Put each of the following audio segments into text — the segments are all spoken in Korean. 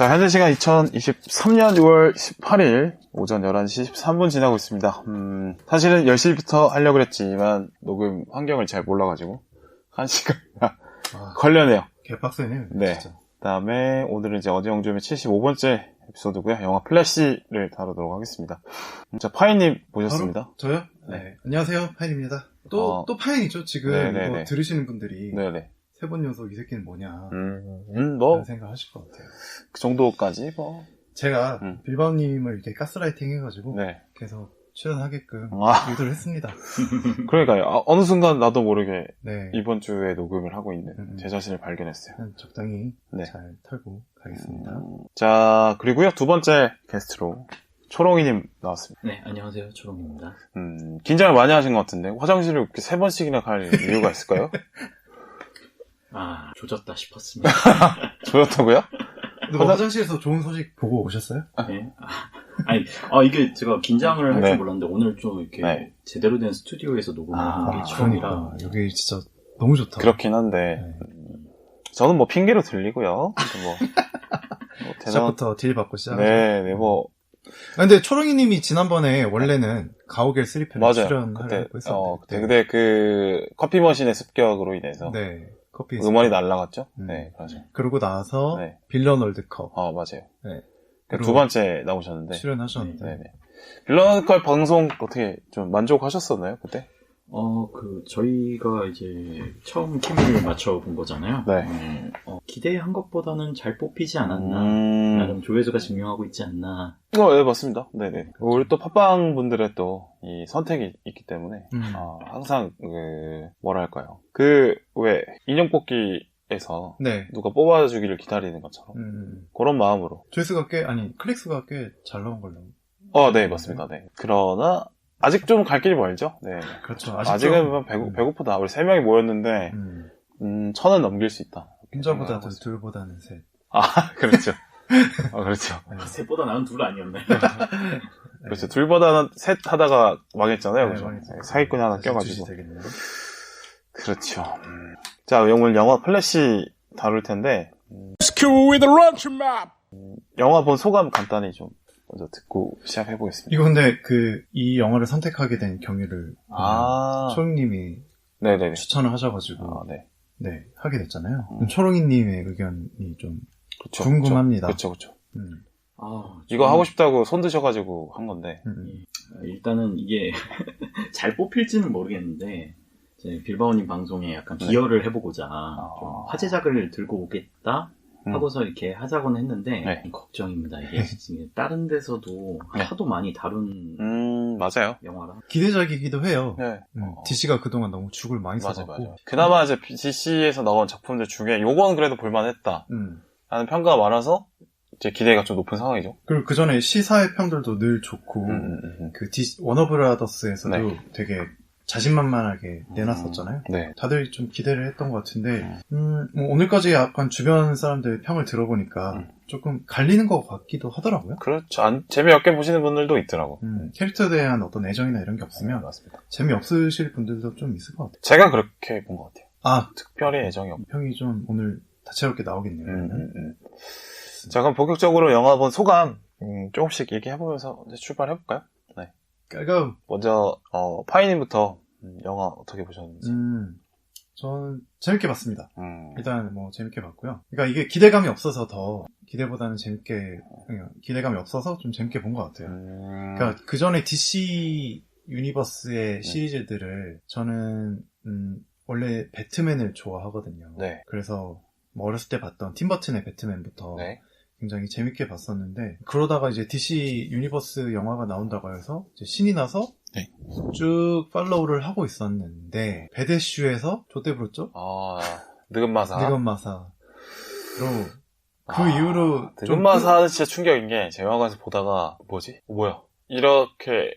자, 현재 시간 2023년 6월 18일 오전 11시 13분 지나고 있습니다. 사실은 10시부터 하려고 했지만 녹음 환경을 잘 몰라가지고 1시간이나 걸려네요. 개빡세네요. 네. 진짜. 그다음에 오늘은 이제 어지영주의 75번째 에피소드고요. 영화 플래시를 다루도록 하겠습니다. 자, 파이님 보셨습니다. 저요? 네. 안녕하세요, 파인입니다. 또 파인이죠. 지금 이거 들으시는 분들이 네네. 세 번 연속 이 새끼는 뭐냐 뭐 그런 생각하실 것 같아요. 그 정도까지 뭐 제가 빌바오님을 이렇게 가스라이팅 해가지고 네. 계속 출연하게끔 유도를 했습니다. 그러니까요. 어느 순간 나도 모르게 네. 이번 주에 녹음을 하고 있는 제 자신을 발견했어요. 적당히 네. 잘 털고 가겠습니다. 자, 그리고요, 두 번째 게스트로 초롱이님 나왔습니다. 네, 안녕하세요. 초롱입니다. 긴장을 많이 하신 것 같은데 화장실을 이렇게 3번씩이나 갈 이유가 있을까요? 조졌다 싶었습니다. 조졌다고요? 뭐 화장실에서 좋은 소식 보고 오셨어요? 네. 이게 제가 긴장을 할 줄 네. 몰랐는데 오늘 좀 이렇게 네. 제대로 된 스튜디오에서 녹음하는 게 처음이라. 여기 진짜 너무 좋다. 그렇긴 한데 저는 뭐 핑계로 들리고요. 시작부터 딜 받고 시작하죠. 네, 뭐. 근데 초롱이님이 지난번에 원래는 가오갤 3편에 출연하려고 했었는데 그때 그 커피 머신의 습격으로 인해서 네. 커피 음원이 날라갔죠. 네, 맞아요. 그러고 나서 네. 빌런 월드컵. 맞아요. 네. 두 번째 나오셨는데 출연하셨는데. 네. 빌런 월드컵 방송 어떻게 좀 만족하셨었나요, 그때? 저희가 이제 처음 케미를 맞춰본 거잖아요. 네. 기대한 것보다는 잘 뽑히지 않았나. 나름 조회수가 증명하고 있지 않나. 네, 맞습니다. 네네. 우리 또 팟빵 분들의 또 이 선택이 있기 때문에, 항상, 뭐랄까요. 왜, 인형 뽑기에서 네. 누가 뽑아주기를 기다리는 것처럼. 그런 마음으로. 조회수가 클릭수가 꽤 잘 나온 걸로. 네, 맞습니다. 네. 그러나, 아직 좀 갈 길이 멀죠? 네. 그렇죠. 아직은 배고프다. 우리 3명이 모였는데, 1000은 넘길 수 있다. 혼자보다 둘보다는 셋. 그렇죠. 그렇죠. 셋보다 나은 둘 아니었나요? 그렇죠. 둘보다는 셋 하다가 망했잖아요. 네, 그렇죠? 사기꾼이 하나 껴가지고. 되겠네요. 그렇죠. 자, 오늘 영화 플래시 다룰 텐데, 영화 본 소감 간단히 좀 먼저 듣고 시작해보겠습니다. 이거 근데 이 영화를 선택하게 된 경위를 초롱님이 네네네. 추천을 하셔가지고 네. 하게 됐잖아요. 초롱이님의 의견이 좀 그쵸, 궁금합니다. 그쵸. 이거 저는 하고 싶다고 손 드셔가지고 한 건데. 일단은 이게 잘 뽑힐지는 모르겠는데 이제 빌바오님 방송에 약간 기여를 해보고자 좀 화제작을 들고 오겠다 하고서 이렇게 하자고는 했는데 걱정입니다. 이게 다른 데서도 하도 많이 다룬 맞아요. 영화라 기대작이기도 해요. 네. DC가 그동안 너무 죽을 많이 써갖고 맞아요. 그나마 이제 DC에서 나온 작품들 중에 요건 그래도 볼만했다 하는 평가가 많아서 이제 기대가 좀 높은 상황이죠. 그리고 그 전에 시사의 평들도 늘 좋고 워너브라더스에서도 되게 자신만만하게 내놨었잖아요. 네. 다들 좀 기대를 했던 것 같은데 뭐 오늘까지 약간 주변 사람들 평을 들어보니까 조금 갈리는 것 같기도 하더라고요. 그렇죠. 재미없게 보시는 분들도 있더라고. 캐릭터에 대한 어떤 애정이나 이런 게 없으면 맞습니다. 재미없으실 분들도 좀 있을 것 같아요. 제가 그렇게 본 것 같아요. 특별히 애정이 없고. 평이 좀 오늘 다채롭게 나오겠네요. 자, 그럼 본격적으로 영화 본 소감 조금씩 얘기해보면서 이제 출발해볼까요? 네. 고고! 먼저 파이님부터 영화 어떻게 보셨는지. 저는 재밌게 봤습니다. 일단 뭐 재밌게 봤고요. 그러니까 이게 기대감이 없어서 더 기대보다는 기대감이 없어서 좀 재밌게 본 것 같아요. 그러니까 그 전에 DC 유니버스의 시리즈들을 저는 원래 배트맨을 좋아하거든요. 네. 그래서 뭐 어렸을 때 봤던 팀버튼의 배트맨부터 굉장히 재밌게 봤었는데 그러다가 이제 DC 유니버스 영화가 나온다고 해서 이제 신이 나서 쭉 팔로우를 하고 있었는데 베데슈에서 좆대 부르죠? 느금마사로 그 이후로 느금마사는 진짜 충격인 게 제 영화관에서 보다가 뭐야 이렇게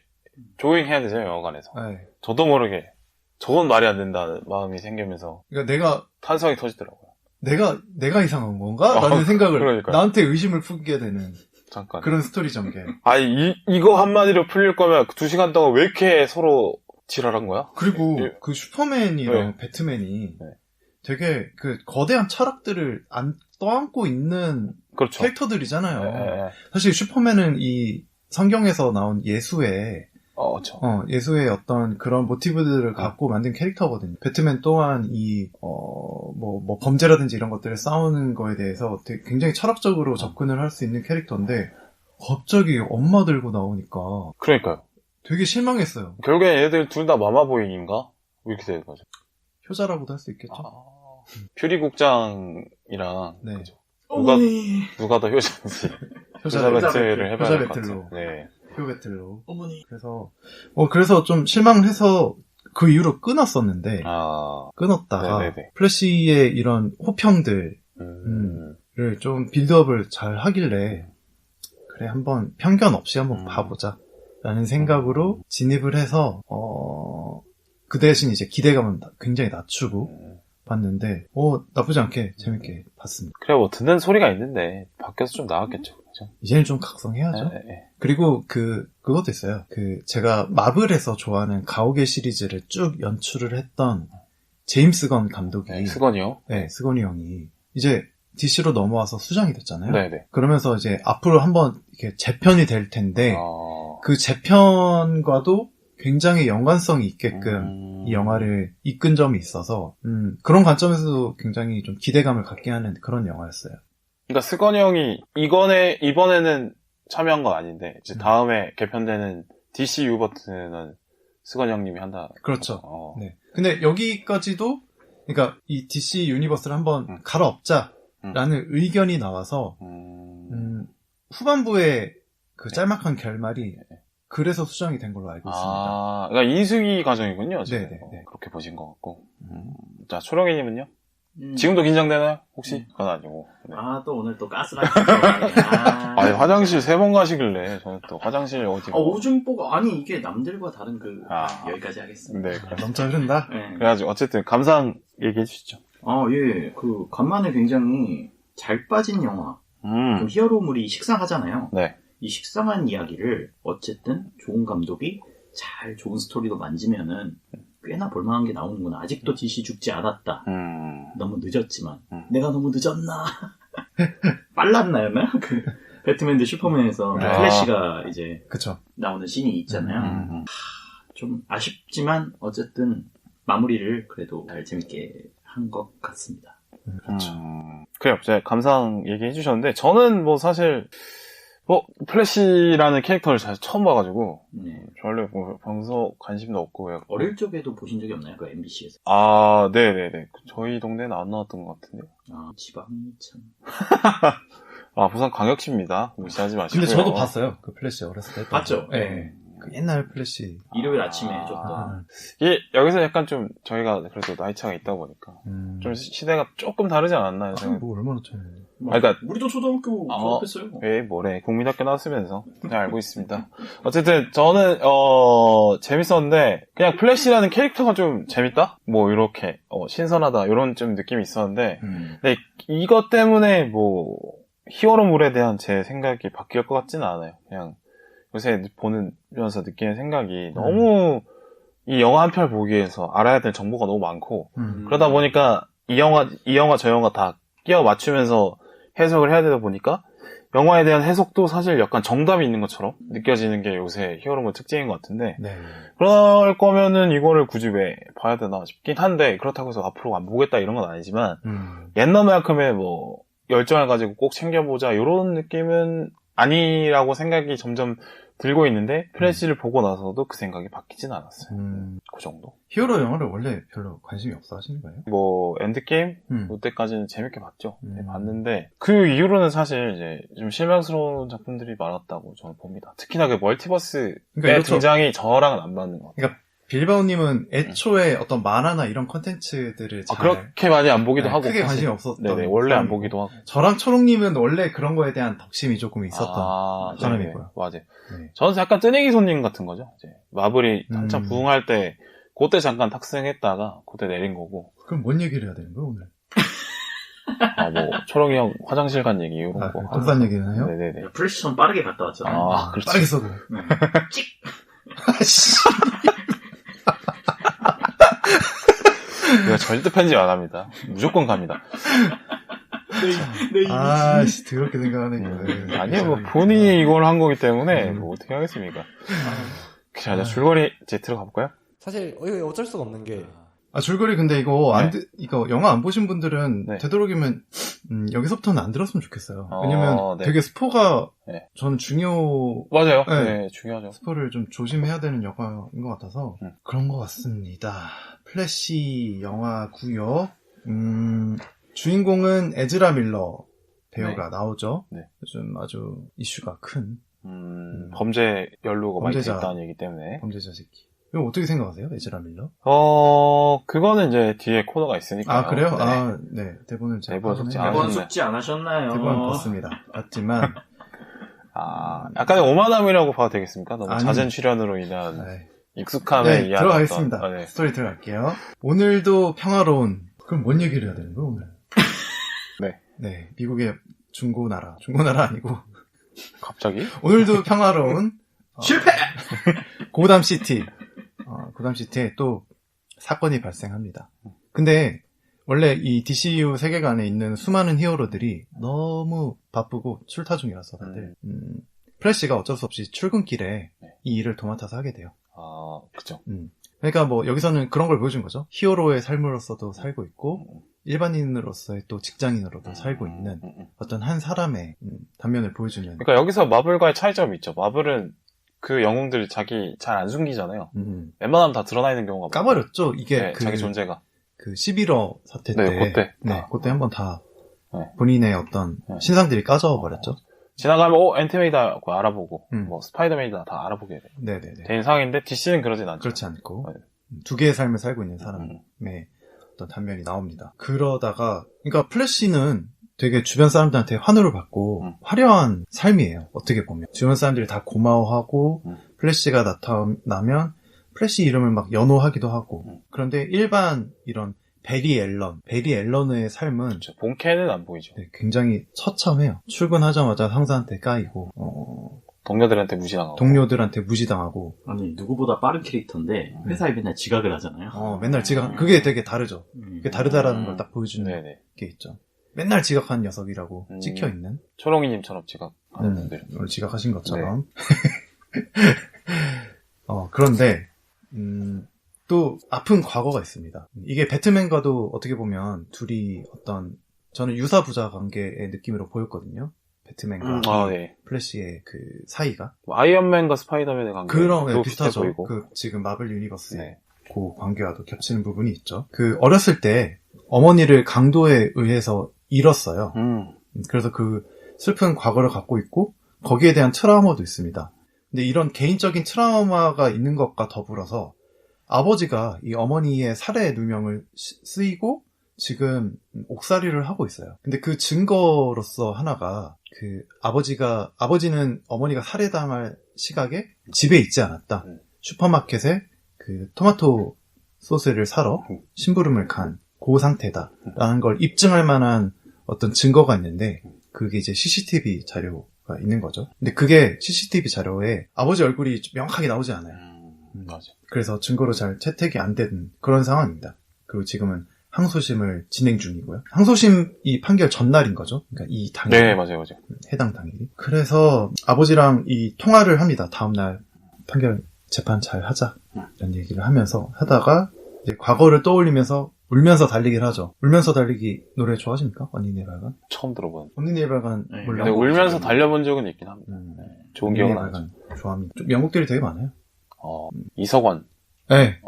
조잉해야 되죠 영화관에서. 저도 모르게 저건 말이 안 된다는 마음이 생기면서 그러니까 내가 탄성이 터지더라고요. 내가 이상한 건가? 라는 생각을 그러니까요. 나한테 의심을 품게 되는 잠깐. 그런 스토리 전개. 이거 한마디로 풀릴 거면 2시간 동안 왜 이렇게 서로 지랄한 거야? 그리고 그 슈퍼맨이랑 배트맨이 되게 그 거대한 철학들을 떠안고 있는 그렇죠. 캐릭터들이잖아요. 네. 사실 슈퍼맨은 이 성경에서 나온 예수의 그렇죠. 예수의 어떤 그런 모티브들을 갖고 만든 캐릭터거든요. 배트맨 또한 뭐 범죄라든지 이런 것들을 싸우는 거에 대해서 되게 굉장히 철학적으로 접근을 할 수 있는 캐릭터인데, 갑자기 엄마 들고 나오니까. 그러니까요. 되게 실망했어요. 결국엔 얘들 둘 다 마마보이인가? 이렇게 되는 거죠. 효자라고도 할 수 있겠죠. 퓨리 국장이랑. 네. 그죠. 어머니. 누가 더 효자인지. 효자 배틀을 해봐야 효자 될 것 배틀로. 같아요. 네. 표 배틀로. 어머니. 그래서 좀 실망을 해서 그 이후로 끊었었는데, 끊었다가, 네네네. 플래시의 이런 호평들, 를 좀 빌드업을 잘 하길래, 그래, 한번 편견 없이 한번 봐보자. 라는 생각으로 진입을 해서, 그 대신 이제 기대감은 굉장히 낮추고 봤는데, 나쁘지 않게 재밌게 봤습니다. 그래, 뭐, 듣는 소리가 있는데, 바뀌어서 좀 나왔겠죠. 그죠? 이제는 좀 각성해야죠. 네. 그리고 그것도 있어요. 제가 마블에서 좋아하는 가오갤 시리즈를 쭉 연출을 했던 제임스 건 감독이. 네, 스건이요? 네, 스건이 형이. 이제 DC로 넘어와서 수장이 됐잖아요. 네네. 그러면서 이제 앞으로 한번 이렇게 재편이 될 텐데, 그 재편과도 굉장히 연관성이 있게끔 이 영화를 이끈 점이 있어서, 그런 관점에서도 굉장히 좀 기대감을 갖게 하는 그런 영화였어요. 그러니까 스건이 형이 이번에는 참여한 건 아닌데, 이제 다음에 개편되는 DC 유버트는 스건이 형님이 한다. 그렇죠. 네. 근데 여기까지도, 그러니까 이 DC 유니버스를 한번 갈아엎자라는 의견이 나와서, 후반부에 그 짤막한 결말이 그래서 수정이 된 걸로 알고 있습니다. 그러니까 인수위 과정이군요. 지금. 네네. 그렇게 보신 것 같고. 자, 초롱이님은요? 지금도 긴장되나요? 혹시? 그건 아니고. 네. 또 오늘 또 가스라이팅. 아니, 화장실 3번 가시길래, 저는 또 화장실 어디. 오줌보가, 이게 남들과 다른 여기까지 하겠습니다. 네. 넘쳐 흐른다? 네. 그래가지고, 어쨌든, 감상 얘기해 주시죠. 예. 간만에 굉장히 잘 빠진 영화. 좀 히어로물이 식상하잖아요. 네. 이 식상한 이야기를 어쨌든 좋은 감독이 잘 좋은 스토리로 만지면은 꽤나 볼만한 게 나오는구나. 아직도 DC 죽지 않았다. 너무 늦었지만 내가 너무 늦었나? 빨랐나였나요? 배트맨 대 슈퍼맨에서 플래시가 이제 그쵸. 나오는 씬이 있잖아요. 좀 아쉽지만 어쨌든 마무리를 그래도 잘 재밌게 한 것 같습니다. 그렇죠. 그래요. 제가 감상 얘기해 주셨는데, 저는 뭐 사실, 플래시라는 캐릭터를 잘 처음 봐가지고, 별로 평소 관심도 없고, 해갖고. 어릴 적에도 보신 적이 없나요? 그 MBC에서. 네네네. 저희 동네는 안 나왔던 것 같은데요. 지방이 참. 부산 광역시입니다. 무시하지 마시고요. 근데 저도 봤어요. 그 플래시 어렸을 때. 봤죠? 네. 그 옛날 플래시. 일요일 아침에 줬던. 여기서 약간 좀 저희가 그래도 나이 차가 있다 보니까 좀 시대가 조금 다르지 않았나요? 뭐 얼마나 차이는데. 그러니까 우리도 초등학교 졸업했어요. 뭐래 국민학교 나왔으면서 잘 알고 있습니다. 어쨌든 저는 재밌었는데 그냥 플래시라는 캐릭터가 좀 재밌다? 뭐 이렇게 신선하다 이런 좀 느낌이 있었는데 근데 이것 때문에 뭐 히어로물에 대한 제 생각이 바뀔 것 같지는 않아요. 그냥 요새 보면서 느끼는 생각이 너무 이 영화 한 편 보기 위해서 알아야 될 정보가 너무 많고 그러다 보니까 이 영화 저 영화 다 끼워 맞추면서 해석을 해야 되다 보니까 영화에 대한 해석도 사실 약간 정답이 있는 것처럼 느껴지는 게 요새 히어로물 특징인 것 같은데 네. 그럴 거면은 이거를 굳이 왜 봐야 되나 싶긴 한데 그렇다고 해서 앞으로 안 보겠다 이런 건 아니지만 옛날만큼의 뭐 열정을 가지고 꼭 챙겨보자 이런 느낌은 아니라고 생각이 점점 들고 있는데 플래시를 보고 나서도 그 생각이 바뀌진 않았어요. 그 정도. 히어로 영화를 원래 별로 관심이 없어 하시는 거예요? 뭐 엔드게임 그때까지는 재밌게 봤죠. 네, 봤는데 그 이후로는 사실 이제 좀 실망스러운 작품들이 많았다고 저는 봅니다. 특히나 그 멀티버스의 등장이 저랑은 안 맞는 것 같아요. 그러니까 빌바오님은 애초에 어떤 만화나 이런 컨텐츠들을 잘 그렇게 많이 안 보기도 하고 크게 관심이 없었던 네네, 원래 안 보기도 하고 저랑 초롱님은 원래 그런 거에 대한 덕심이 조금 있었던 사람이고요. 맞아요. 네. 저는 약간 뜨내기 손님 같은 거죠. 이제 마블이 한참 부흥할 때 그때 잠깐 탁생했다가 그때 내린 거고. 그럼 뭔 얘기를 해야 되는 거예요 오늘? 뭐 초롱이 형 화장실 간 얘기 이런 거. 똥싼 얘기는 해요? 네네네. 플래시 좀 빠르게 갔다 왔잖아요. 그렇죠. 빠르게 써도. 찍. 제가 절대 편집 안 합니다. 무조건 갑니다. 내 이미지. 아씨, 더럽게 생각하네, 이거. 아니요, 뭐, 본인이 이걸 한 거기 때문에, 뭐, 어떻게 하겠습니까? 자, 줄거리 이제 들어가 볼까요? 사실 이거 어쩔 수가 없는 게 줄거리 근데 이거 네. 이거 영화 안 보신 분들은 네. 되도록이면 여기서부터는 안 들었으면 좋겠어요. 왜냐면 네. 되게 스포가 네. 전 중요 맞아요. 네. 네, 중요하죠. 스포를 좀 조심해야 되는 영화인 것 같아서 그런 것 같습니다. 플래시 영화고요. 주인공은 에즈라 밀러 배우가 나오죠. 네. 요즘 아주 이슈가 큰 범죄 연루가 많이 범죄자. 됐다는 얘기 때문에. 범죄자 새끼. 이거 어떻게 생각하세요? 에즈라 밀러? 그거는 이제 뒤에 코너가 있으니까. 아, 그래요? 네. 아, 네. 대본을 제가 대본 속지 확인해요. 대본 숙지 안 하셨나요? 대본 봤습니다. 봤지만 약간의 오마담이라고 봐도 되겠습니까? 너무 아니. 잦은 출연으로 인한 아이, 익숙함에 네, 의한 들어가겠습니다. 어떤, 네. 스토리 들어갈게요. 오늘도 평화로운 그럼 뭔 얘기를 해야 되는 거예요, 오늘? 네. 네, 미국의 중고나라 아니고 갑자기? 오늘도 평화로운 실패! 고담시티 고담시티에 또 사건이 발생합니다. 근데 원래 이 DCU 세계관에 있는 수많은 히어로들이 너무 바쁘고 출타 중이라서 다들 플래시가 어쩔 수 없이 출근길에 이 일을 도맡아서 하게 돼요. 그쵸. 그러니까 뭐 여기서는 그런 걸 보여준 거죠. 히어로의 삶으로서도 살고 있고 일반인으로서의 또 직장인으로도 살고 있는 어떤 한 사람의 단면을 보여주는. 그러니까 여기서 마블과의 차이점이 있죠. 마블은 그 영웅들이 자기 잘 안 숨기잖아요. 웬만하면 다 드러나 있는 경우가 까버렸죠. 이게 네, 자기 존재가. 그 11호 사태 때. 네, 그때. 그때 한번 다 네. 본인의 어떤 신상들이 까져버렸죠. 지나가면 앤트맨이다 알아보고 뭐 스파이더맨이다 다 알아보게 네네네. 된 상황인데 DC는 그러진 않죠. 그렇지 않고 네. 두 개의 삶을 살고 있는 사람의 어떤 단면이 나옵니다. 그러다가 그러니까 플래시는 되게 주변 사람들한테 환호를 받고 화려한 삶이에요. 어떻게 보면 주변 사람들이 다 고마워하고 플래시가 나타나면 플래시 이름을 막 연호하기도 하고 그런데 일반 이런 베리 앨런의 삶은 그렇죠. 본캐는 안 보이죠. 네, 굉장히 처참해요. 출근하자마자 상사한테 까이고 동료들한테 무시당하고 동료들한테 무시당하고 아니 누구보다 빠른 캐릭터인데 회사에 맨날 지각을 하잖아요. 맨날 지각. 그게 되게 다르죠. 그게 다르다라는 걸 딱 보여주는 네네. 게 있죠. 맨날 지각한 녀석이라고 찍혀있는 초롱이님처럼 지각하는 분들. 오늘 지각하신 것처럼. 그런데 또 아픈 과거가 있습니다. 이게 배트맨과도 어떻게 보면 둘이 저는 유사부자 관계의 느낌으로 보였거든요. 배트맨과 네. 플래시의 그 사이가. 뭐 아이언맨과 스파이더맨의 관계. 그런 비슷하죠. 보이고. 그 지금 마블 유니버스의 네. 그 관계와도 겹치는 부분이 있죠. 그 어렸을 때 어머니를 강도에 의해서 잃었어요. 그래서 그 슬픈 과거를 갖고 있고 거기에 대한 트라우마도 있습니다. 근데 이런 개인적인 트라우마가 있는 것과 더불어서 아버지가 이 어머니의 살해 누명을 쓰이고 지금 옥살이를 하고 있어요. 근데 그 증거로서 하나가 그 아버지는 어머니가 살해당할 시각에 집에 있지 않았다. 슈퍼마켓에 그 토마토 소스를 사러 심부름을 간 그 상태다라는 걸 입증할 만한 어떤 증거가 있는데 그게 이제 CCTV 자료가 있는 거죠. 근데 그게 CCTV 자료에 아버지 얼굴이 명확하게 나오지 않아요. 맞아. 그래서 증거로 잘 채택이 안 된 그런 상황입니다. 그리고 지금은 항소심을 진행 중이고요. 항소심이 판결 전날인 거죠. 그러니까 이 당일. 네, 맞아요. 해당 당일이. 그래서 아버지랑 이 통화를 합니다. 다음날 판결 재판 잘 하자. 이런 얘기를 하면서 하다가 이제 과거를 떠올리면서 울면서 달리기를 하죠. 울면서 달리기 노래 좋아하십니까? 언니네 발간? 처음 들어본. 언니네 발간 네, 몰라. 근데 울면서 달려본 적은 있긴 합니다. 좋은 기억은 안 나죠. 좋아합니다. 좀 명곡들이 되게 많아요. 이석원. 네.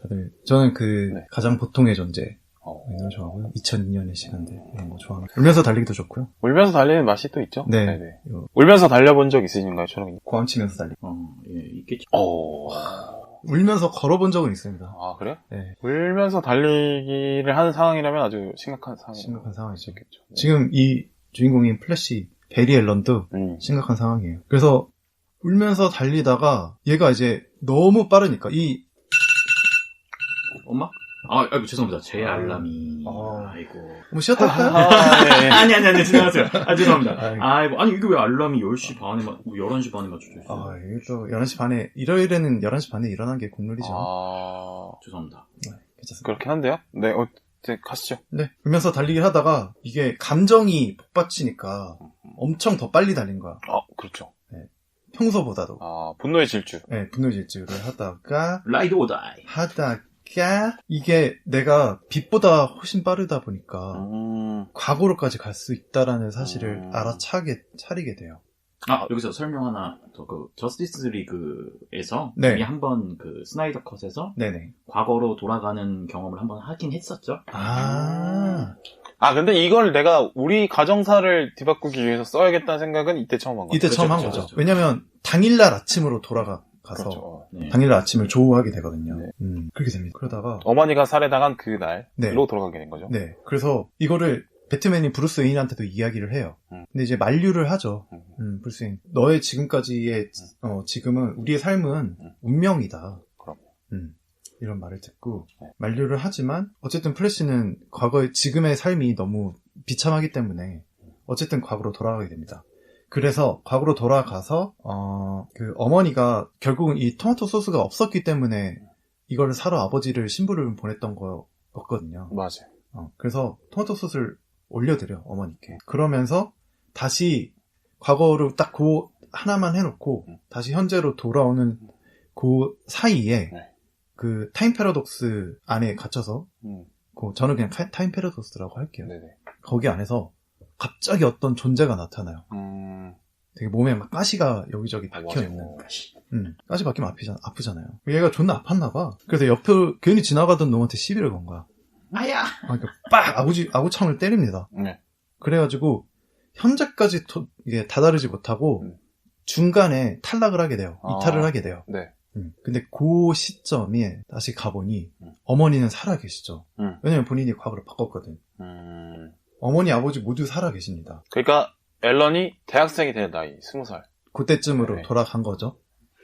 다들 저는 네. 가장 보통의 존재 이 노래 좋아하고요. 2002년의 시간들 이런 거 좋아합니다. 울면서 달리기도 좋고요. 울면서 달리는 맛이 또 있죠. 네. 네네. 울면서 달려본 적 있으신가요, 초롱이? 고함치면서 달리기. 예, 있겠죠. 울면서 걸어본 적은 있습니다. 아, 그래요? 네. 울면서 달리기를 하는 상황이라면 아주 심각한 상황이죠. 네. 지금 이 주인공인 플래시 베리 앨런도 심각한 상황이에요. 그래서 울면서 달리다가 얘가 이제 너무 빠르니까 엄마? 아이고 죄송합니다. 제 알람이. 아이고. 뭐 쉬었다 할까요? 네. 아니, 지나가세요. 죄송합니다. 아이고. 아니, 이게 왜 알람이 10시 반에, 11시 반에 맞춰져 있어요? 이게 또 11시 반에, 일요일에는 11시 반에 일어난 게 국룰이죠. 죄송합니다. 괜찮습니다. 그렇긴 한데요. 네, 이제 가시죠. 네. 울면서 달리기를 하다가 이게 감정이 복받치니까 엄청 더 빨리 달린 거야. 그렇죠. 평소보다도. 분노의 질주. 네, 분노 질주를 하다가 라이드 오다이. 이게 내가 빛보다 훨씬 빠르다 보니까 과거로까지 갈 수 있다라는 사실을 차리게 돼요. 여기서 설명 하나 더, 저스티스 리그에서 네. 이미 한번 스나이더 컷에서 네네. 과거로 돌아가는 경험을 한번 하긴 했었죠. 근데 이걸 내가 우리 가정사를 뒤바꾸기 위해서 써야겠다는 생각은 이때 처음 한 거죠. 이때 처음 한 거죠. 왜냐면 당일날 아침으로 돌아가서 그렇죠. 네. 당일날 아침을 조우하게 되거든요. 네. 그렇게 됩니다. 그러다가 어머니가 살해당한 그날로 네. 돌아가게 된 거죠. 네. 그래서 이거를 배트맨이 브루스 웨인한테도 이야기를 해요. 근데 이제 만류를 하죠. 브루스 웨인. 너의 지금까지의 지금은 우리의 삶은 운명이다. 그럼. 이런 말을 듣고 만류를 하지만 어쨌든 플래시는 지금의 삶이 너무 비참하기 때문에 어쨌든 과거로 돌아가게 됩니다. 그래서 과거로 돌아가서 그 어머니가 결국은 이 토마토 소스가 없었기 때문에 이거를 사러 아버지를 심부름 보냈던 거였거든요. 맞아요. 그래서 토마토 소스를 올려드려 어머니께. 그러면서 다시 과거로 딱 그 하나만 해놓고 다시 현재로 돌아오는 그 사이에 그 타임 패러독스 안에 갇혀서 저는 그냥 타임 패러독스라고 할게요. 네네. 거기 안에서 갑자기 어떤 존재가 나타나요. 되게 몸에 막 가시가 여기저기 박혀있는. 가시 박히면 아프잖아요. 얘가 존나 아팠나봐. 그래서 옆에 괜히 지나가던 놈한테 시비를 건 거야. 아야! 그러니까 빡! 아구창을 때립니다. 네. 그래가지고 현재까지 이게 다다르지 못하고 중간에 탈락을 하게 돼요. 이탈을 하게 돼요. 네. 근데 그 시점에 다시 가보니 어머니는 살아계시죠. 왜냐면 본인이 과거를 바꿨거든. 어머니, 아버지 모두 살아계십니다. 그러니까 앨런이 대학생이 된 나이 20살. 그때쯤으로 네. 돌아간 거죠.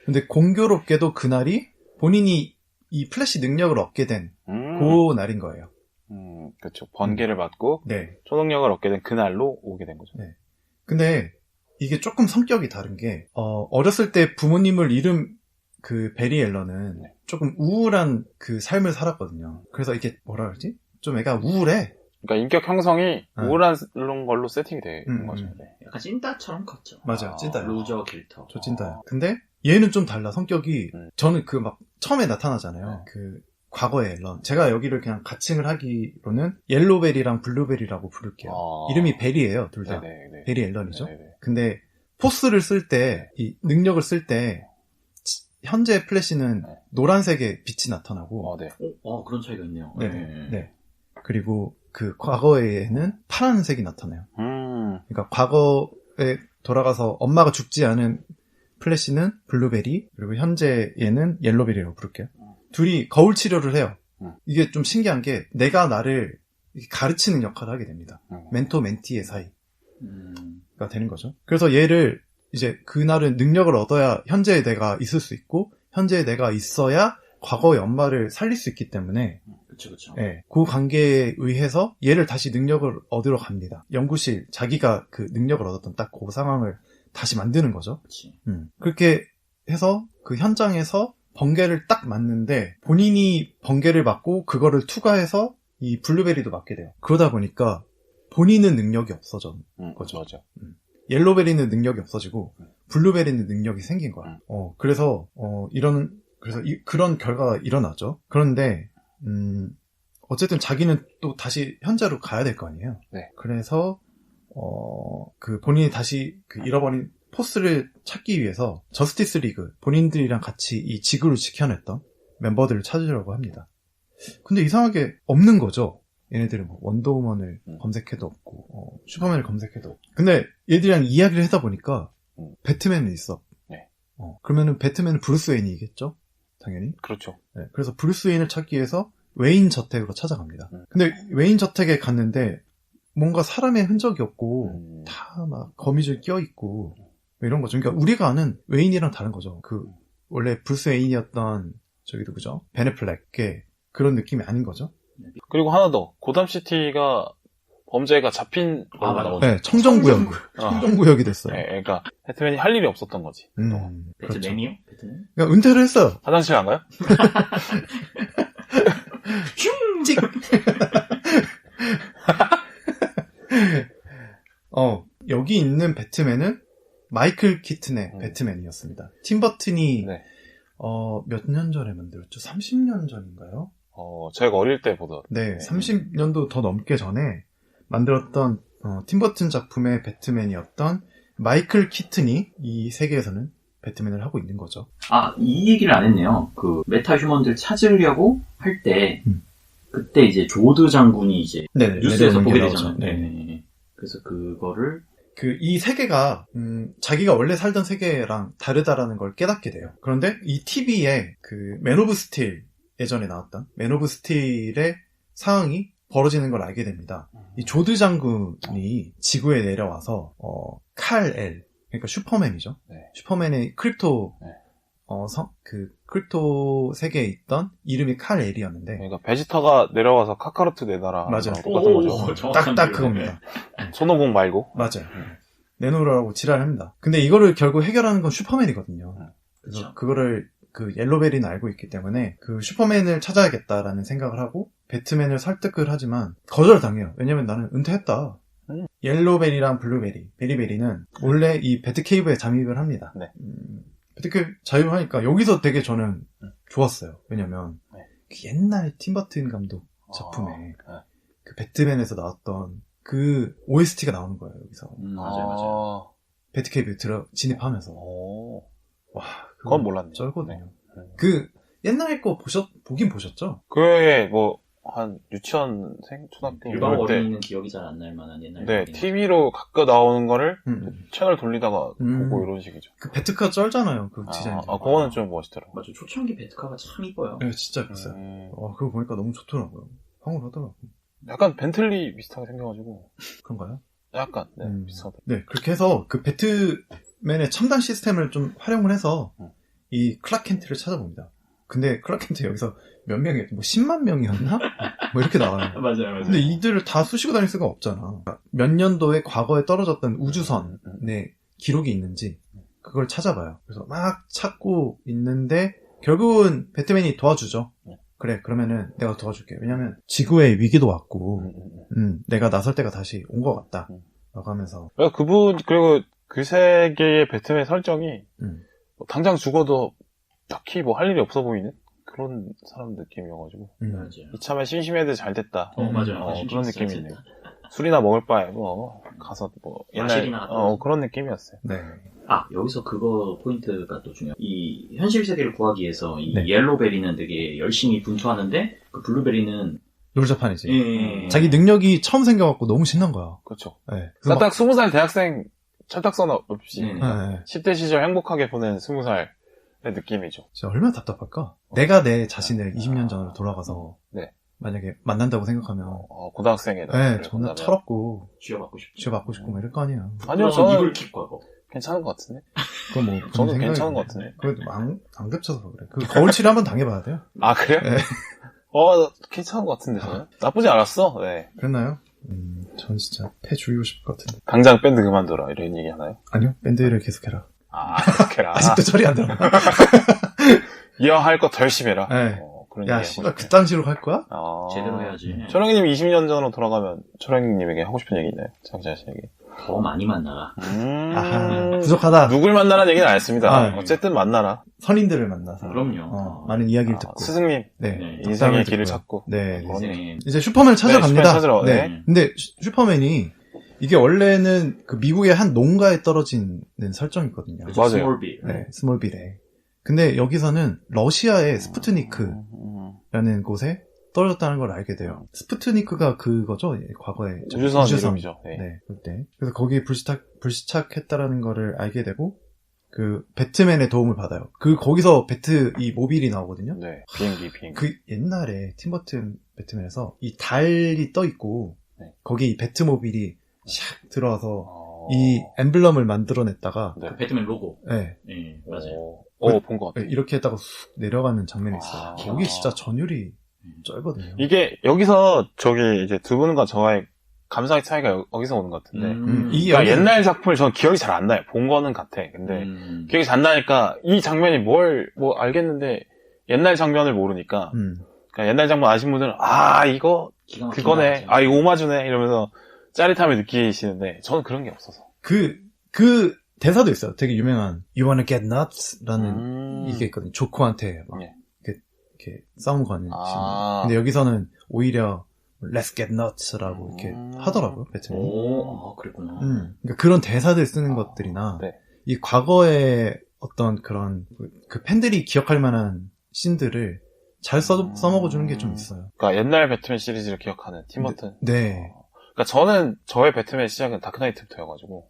근데 공교롭게도 그날이 본인이 이 플래시 능력을 얻게 된 그 날인 거예요. 그렇죠. 번개를 받고 네. 초능력을 얻게 된 그날로 오게 된 거죠. 네. 근데 이게 조금 성격이 다른 게 어렸을 때 부모님을 잃은 그 베리 앨런은 조금 우울한 그 삶을 살았거든요. 그래서 이게 뭐라 그러지? 좀 애가 우울해. 그러니까 인격 형성이 우울한 걸로 세팅이 되는 거죠. 네. 약간 찐따처럼 컸죠. 맞아요. 찐따예요. 루저 길터. 저 찐따예요. 근데 얘는 좀 달라. 성격이 저는 그 막 처음에 나타나잖아요. 그 과거의 앨런. 제가 여기를 그냥 가칭을 하기로는 옐로베리랑 블루베리라고 부를게요. 이름이 베리예요. 둘 다. 네네. 베리 앨런이죠. 네네. 근데 포스를 쓸 때, 이 능력을 쓸 때 현재 플래시는 노란색의 빛이 나타나고 네. 그런 차이가 있네요. 네. 그리고 그 과거에는 파란색이 나타나요. 그러니까 과거에 돌아가서 엄마가 죽지 않은 플래시는 블루베리, 그리고 현재에는 옐로베리라고 부를게요. 둘이 거울 치료를 해요. 이게 좀 신기한 게 내가 나를 가르치는 역할을 하게 됩니다. 멘토 멘티의 사이가 되는 거죠. 그래서 얘를 이제 그날은 능력을 얻어야 현재의 내가 있을 수 있고 현재의 내가 있어야 과거의 엄마를 살릴 수 있기 때문에 그쵸. 네, 그 관계에 의해서 얘를 다시 능력을 얻으러 갑니다. 연구실, 자기가 그 능력을 얻었던 딱 그 상황을 다시 만드는 거죠. 그치. 그렇게 해서 그 현장에서 번개를 딱 맞는데 본인이 번개를 맞고 그거를 투과해서 이 블루베리도 맞게 돼요. 그러다 보니까 본인은 능력이 없어져 거죠. 맞아. 옐로베리는 능력이 없어지고 블루베리는 능력이 생긴 거야. 그래서 그런 결과가 일어나죠. 그런데 어쨌든 자기는 또 다시 현재로 가야 될 거 아니에요. 네. 그래서 그 본인이 다시 그 잃어버린 포스를 찾기 위해서 저스티스 리그 본인들이랑 같이 이 지구를 지켜냈던 멤버들을 찾으려고 합니다. 근데 이상하게 없는 거죠. 얘네들은 뭐 원더우먼을 검색해도 없고 슈퍼맨을 검색해도 없고. 근데 얘들이랑 이야기를 하다 보니까 배트맨은 있어. 네. 그러면은 배트맨은 브루스 웨인이겠죠? 당연히. 그렇죠. 네, 그래서 브루스 웨인을 찾기 위해서 웨인 저택으로 찾아갑니다. 근데 웨인 저택에 갔는데 뭔가 사람의 흔적이 없고 다 막 거미줄 껴있고 이런 거죠. 그러니까 우리가 아는 웨인이랑 다른 거죠. 그 원래 브루스 웨인이었던 저기 누구죠? 베네 플렉의 그런 느낌이 아닌 거죠. 그리고 하나 더. 고담시티가 범죄가 잡힌 걸로 맞아. 나오죠. 네, 청정구역. 청정구역이 됐어요. 네, 그러니까 배트맨이 할 일이 없었던 거지. 그렇죠. 배트맨이요? 배트맨? 그러니까 은퇴를 했어요. 화장실 안 가요? 찍! 여기 있는 배트맨은 마이클 키튼의 배트맨이었습니다. 팀 버튼이 네. 몇 년 전에 만들었죠? 30년 전인가요? 제가 어릴 때 보던. 네, 30년도 더 넘게 전에 만들었던 팀 버튼 작품의 배트맨이었던 마이클 키튼이 이 세계에서는 배트맨을 하고 있는 거죠. 이 얘기를 안 했네요. 그 메타 휴먼들 찾으려고 할 때 그때 이제 조드 장군이 이제 네네, 뉴스에서 보게 나오죠. 되잖아요. 네. 네. 그래서 그거를 이 세계가 자기가 원래 살던 세계랑 다르다라는 걸 깨닫게 돼요. 그런데 이 TV에 그 맨 오브 스틸 예전에 나왔던 맨 오브 스틸의 상황이 벌어지는 걸 알게 됩니다. 이 조드 장군이 지구에 내려와서 칼-엘 그러니까 슈퍼맨이죠. 네. 슈퍼맨의 크립토 네. 크립토 세계에 있던 이름이 칼-엘이었는데 그러니까 베지터가 내려와서 카카로트 내놔라. 맞아요. 똑같은 거죠. 딱 그겁니다. 손오공 말고. 맞아요. 내놓으라고 지랄합니다. 근데 이거를 결국 해결하는 건 슈퍼맨이거든요. 그래서 그쵸. 그거를 그 옐로벨이는 알고 있기 때문에 그 슈퍼맨을 찾아야겠다라는 생각을 하고 배트맨을 설득을 하지만 거절당해요. 왜냐면 나는 은퇴했다. 옐로벨이랑 블루베리, 베리베리는 원래 이 배트케이브에 잠입을 합니다. 네. 배트케이브 잠입하니까 여기서 되게 저는 좋았어요. 왜냐면 네. 그 옛날 팀버튼 감독 작품에 네. 그 배트맨에서 나왔던 그 OST가 나오는 거예요. 여기서 맞아요. 배트케이브 진입하면서 와 그건 몰랐네요. 쩔거든요. 그 옛날 거 보긴 보셨죠? 그게 한 유치원생 초등학교 일반 이럴 때 어린이는 기억이 잘 안 날 만한 옛날. 네, 얘기는. TV로 가끔 나오는 거를 채널 돌리다가 음. 보고 이런 식이죠. 그 배트카 쩔잖아요. 그 디자인. 그거는 좀 멋있더라고. 맞아, 초창기 베트카가 참 이뻐요. 네, 진짜 비싸요. 그거 보니까 너무 좋더라고요. 황홀하더라고. 약간 벤틀리 비슷하게 생겨가지고. 그런가요? 약간, 네, 비슷하다. 네, 그렇게 해서 그 배트맨의 첨단 시스템을 좀 활용을 해서 이 클라켄트를 찾아봅니다. 근데 클라켄트 여기서 몇 명이었지? 10만 명이었나? 이렇게 나와요. 맞아요. 근데 이들을 다 쑤시고 다닐 수가 없잖아. 몇 년도에 과거에 떨어졌던 우주선의 기록이 있는지 그걸 찾아봐요. 그래서 막 찾고 있는데 결국은 배트맨이 도와주죠. 그래, 그러면은 내가 도와줄게. 왜냐면 지구에 위기도 왔고 내가 나설 때가 다시 온 것 같다. 라고 하면서 그리고 그 세계의 배트맨 설정이 당장 죽어도 딱히 할 일이 없어 보이는 그런 사람 느낌이어가지고 맞아요. 이참에 심심해도 잘 됐다. 맞아요. 그런 느낌이 있네요. 술이나 먹을 바에 가서 옛날 마실이나 그런 느낌이었어요. 네. 여기서 그거 포인트가 또 중요해요. 이 현실 세계를 구하기 위해서 이 네. 옐로베리는 되게 열심히 분투하는데 그 블루베리는 놀자판이지. 자기 능력이 처음 생겨갖고 너무 신난 거야. 그렇죠. 네. 딱 20살 대학생 철딱선 없이 네. 10대 시절 행복하게 보낸 20살의 느낌이죠. 진짜 얼마나 답답할까? 내가 내 자신을 20년 전으로 돌아가서 네. 만약에 만난다고 생각하면 고등학생에 네, 존나 철없고 쥐어받고 싶고 막 이럴 거 아니야. 아니요, 저는 이불킥 과거. 괜찮은 것 같은데. 그건 저는 괜찮은 것 같은데. 그래도 안 겹쳐서 그래. 그 거울치료 한번 당해봐야 돼요. 그래요? 네. 괜찮은 것 같은데 저는. 나쁘지 않았어. 네. 그랬나요? 전 진짜 패 죽이고 싶을 것 같은데. 당장 밴드 그만둬라 이런 얘기 하나요? 아니요, 밴드를 계속해라. 계속해라. 아직도 처리 안 들어가. 이어할 거 더 열심히 해라. 네. 그런 야, 얘기 씨발, 그딴 식으로 갈 거야? 제대로 해야지. 초령이님 20년 전으로 돌아가면 초령님에게 하고 싶은 얘기 있나요? 장자씨에게. 더 많이 만나라. 아하, 부족하다. 누굴 만나라는 얘기는 안 했습니다. 네. 어쨌든 만나라. 선인들을 만나서. 그럼요. 많은 이야기를 듣고. 스승님. 네. 인생의 듣고요. 길을 찾고. 네. 인생의 이제 슈퍼맨을 찾아갑니다. 슈퍼맨 찾으러, 네. 근데 슈퍼맨이 이게 원래는 그 미국의 한 농가에 떨어지는 설정이거든요. 맞아요. 스몰빌. 네, 스몰빌에. 근데 여기서는 러시아의 스푸트니크라는 곳에 떨어졌다는 걸 알게 돼요. 스푸트니크가 그거죠? 과거에. 우주선 이름이죠. 네. 네, 그때. 그래서 거기에 불시착했다라는 거를 알게 되고, 그, 배트맨의 도움을 받아요. 거기서 이 모빌이 나오거든요? 네. 비행기. 그 옛날에 팀버튼 배트맨에서 이 달이 떠 있고, 네. 거기 이 배트모빌이 샥 들어와서 이 엠블럼을 만들어냈다가, 네. 그 배트맨 로고. 네. 네, 맞아요. 본 것 같아요. 이렇게 했다가 쑥 내려가는 장면이 있어요. 거기 진짜 전율이 쩔거든요. 이게 여기서 이제 두 분과 저와의 감상의 차이가 여기서 오는 것 같은데. 이게 그러니까 옛날 작품을 저는 기억이 잘 안 나요. 본 거는 같아. 근데 기억이 잘 안 나니까 이 장면이 알겠는데 옛날 장면을 모르니까. 그러니까 옛날 장면 아신 분들은 이거 그거네. 이거 오마주네 이러면서 짜릿함을 느끼시는데 저는 그런 게 없어서. 그 대사도 있어요. 되게 유명한 You wanna get nuts?라는 이게 있거든요. 조커한테 막 예. 이렇게 싸움 거는 씬. 근데 여기서는 오히려 Let's get nuts라고 이렇게 하더라고요, 배트맨이. 그랬구나. 그러니까 그런 대사들 쓰는 것들이나 네. 이 과거의 어떤 그런 그 팬들이 기억할 만한 씬들을 잘 써먹어주는 게 좀 있어요. 그러니까 옛날 배트맨 시리즈를 기억하는 팀버튼. 네. 그러니까 저는 저의 배트맨 시작은 다크나이트부터여가지고.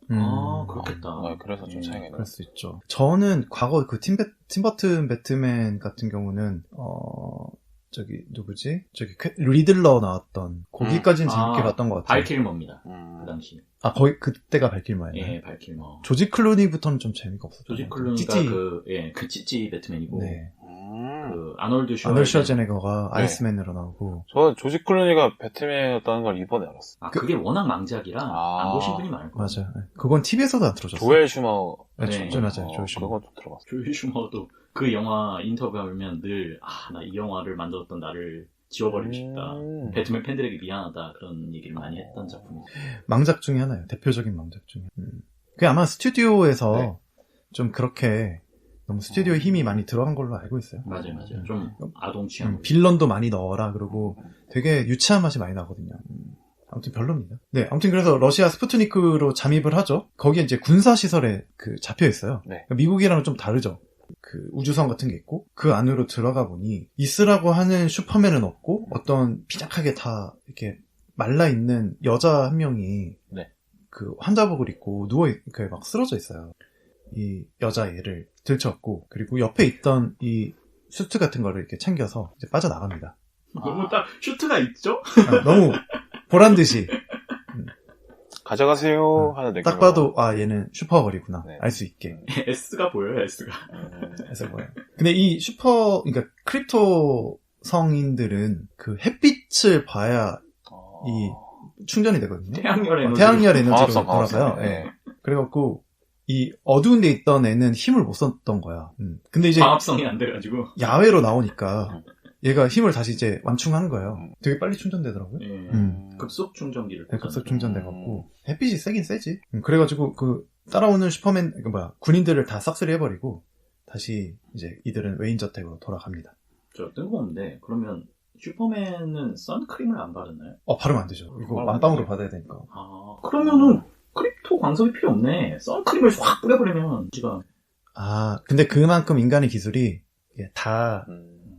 그렇겠다. 네, 그래서 좀 차이가 있네요. 그럴 수 있죠. 저는 과거 그 팀버튼 배트맨 같은 경우는 저기 누구지? 저기 리들러 나왔던 거기까지는 재밌게 봤던 것 같아요. 발킬머입니다. 그 당시. 거의 그때가 발킬머였나요? 예, 발킬머. 조지 클루니부터는 좀 재미가 없었어요. 조지 클루니가 그 찌찌 배트맨이고. 네. 그 아놀드 슈와제네거가 아이스맨으로 나오고. 저는 조지 클루니가 배트맨이었다는 걸 이번에 알았어요. 그게 워낙 망작이라 안 보신 분이 많을 거예요. 맞아요. 그건 TV에서도 안 들어줬어요. 조엘 슈머. 네, 맞아요. 조엘 슈머. 그건 좀 들어봤어요. 조엘 슈머도 그 영화 인터뷰하면 늘 나 이 영화를 만들었던 나를 지워버리고 싶다. 배트맨 팬들에게 미안하다. 그런 얘기를 많이 했던 작품이죠. 망작 중에 하나예요. 대표적인 망작 중에. 그게 아마 스튜디오에서 좀 그렇게 너무 스튜디오에 힘이 많이 들어간 걸로 알고 있어요. 맞아요. 좀 아동 취향. 빌런도 많이 넣어라. 그러고 되게 유치한 맛이 많이 나거든요. 아무튼 별로입니다. 네, 아무튼 그래서 러시아 스푸트니크로 잠입을 하죠. 거기에 이제 군사시설에 잡혀 있어요. 네. 미국이랑은 좀 다르죠. 그 우주선 같은 게 있고 그 안으로 들어가 보니 있으라고 하는 슈퍼맨은 없고 어떤 피작하게 다 이렇게 말라 있는 여자 한 명이 네. 그 환자복을 입고 누워 이렇게 막 쓰러져 있어요. 이 여자애를 들쳤고 그리고 옆에 있던 이 슈트 같은 거를 이렇게 챙겨서 이제 빠져나갑니다. 너무 딱 슈트가 있죠? 너무 보란듯이 가져가세요 하는 느낌. 딱 봐도 얘는 슈퍼걸이구나 네. 알 수 있게. S가 보여요, S가. 그래서 뭐예요? 근데 이 그러니까 크립토 성인들은 그 햇빛을 봐야 이 충전이 되거든요. 태양열 에너지. 태양열 에너지로 광합성, 돌아가요. 광합성. 네. 그래갖고 이 어두운 데 있던 애는 힘을 못 썼던 거야. 근데 이제 광합성이 안 돼가지고. 야외로 나오니까 얘가 힘을 다시 이제 완충하는 거예요. 되게 빨리 충전되더라고요. 급속 충전기를. 네, 급속 충전돼갖고 햇빛이 세긴 세지. 그래가지고 그 따라오는 슈퍼맨 군인들을 다 싹쓸이 해버리고 다시 이제 이들은 웨인 저택으로 돌아갑니다. 저 뜬금없는데 그러면 슈퍼맨은 선크림을 안 바르나요? 바르면 안 되죠. 이거 완빵으로 받아야 되니까. 그러면은 크립토 광석이 필요 없네. 선크림을 확 뿌려버리면 지가. 근데 그만큼 인간의 기술이 다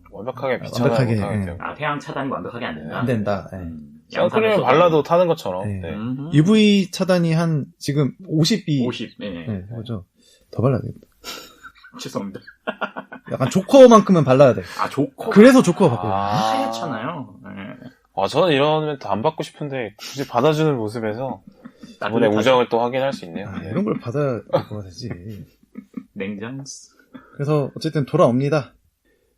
완벽하게 완벽하게, 못하겠대요. 태양 차단이 완벽하게 안 된다. 안 된다. 네. 선크림을 발라도 타는 것처럼. 네. 네. UV 차단이 한 지금 50이 50. 네, 그죠. 더 발라야 되겠다. 죄송합니다. 약간 조커만큼은 발라야 돼. 조커. 그래서 조커가 바꿔요. 하얗잖아요. 네. 저는 이런 멘트 안 받고 싶은데 굳이 받아주는 모습에서 나분의 우정을 또 확인할 수 있네요. 이런 걸 받아야 되지. 냉장스. 그래서 어쨌든 돌아옵니다.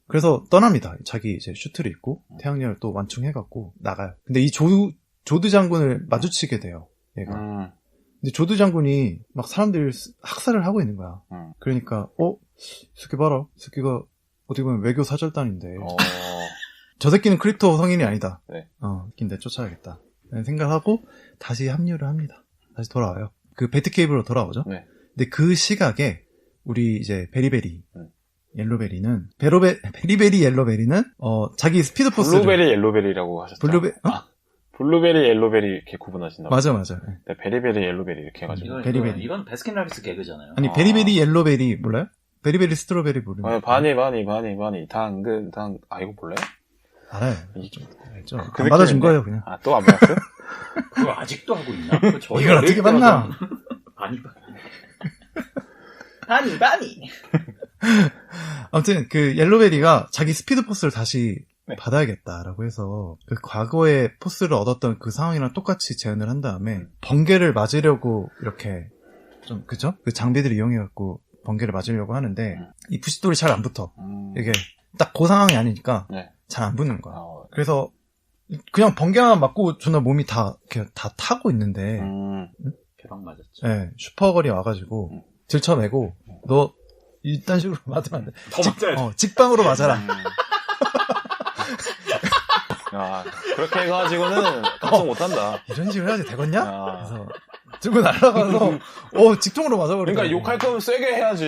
그래서 떠납니다. 자기 이제 슈트를 입고 태양열 또 완충해갖고 나가요. 근데 이 조드 장군을 마주치게 돼요. 얘가. 근데 조드 장군이 막 사람들 학살을 하고 있는 거야. 그러니까 새끼 봐라. 새끼가 어떻게 보면 외교 사절단인데 저 새끼는 크립토 성인이 아니다. 네. 걔 내쫓아야겠다. 라는 생각을 하고 다시 합류를 합니다. 다시 돌아와요. 그 배트케이블로 돌아오죠. 네. 근데 그 시각에 우리 이제 베리베리 옐로베리는 베리베리 옐로베리는 자기 스피드 포스를 블루베리 옐로베리라고 하셨죠. 블루베리 옐로베리 이렇게 구분하신다고. 맞아. 네, 베리베리 옐로베리 이렇게 해가지고. 이건 베스킨라빈스 개그잖아요. 아니 베리베리 옐로베리 몰라요? 베리베리 스트로베리 모르는. 바니 당근 이거 몰라요? 알아요. 알죠. 그 안 받아준 거예요 그냥. 또 안 받았어요? 그거 아직도 하고 있나? 이걸 어떻게 받나? 바니. 아무튼 그 옐로베리가 자기 스피드 포스를 다시 받아야겠다라고 해서 그 과거의 포스를 얻었던 그 상황이랑 똑같이 재현을 한 다음에 번개를 맞으려고 이렇게 좀 그죠? 그 장비들을 이용해갖고 번개를 맞으려고 하는데 이 푸시돌이 잘 안 붙어. 이게 딱 그 상황이 아니니까 잘 안 붙는 거야. 그래서 그냥 번개만 맞고 존나 몸이 다 타고 있는데 벼락 맞았죠. 네, 슈퍼걸이 와가지고 들쳐내고 너 이딴 식으로 맞으면 안 돼. 더 맞아야지. 직방으로 맞아라. 그렇게 해가지고는 각성 못한다. 이런 식으로 해야지 되겠냐? 그래서 들고 날아가서 직통으로 맞아버리고. 그러니까 욕할 거면 세게 해야지.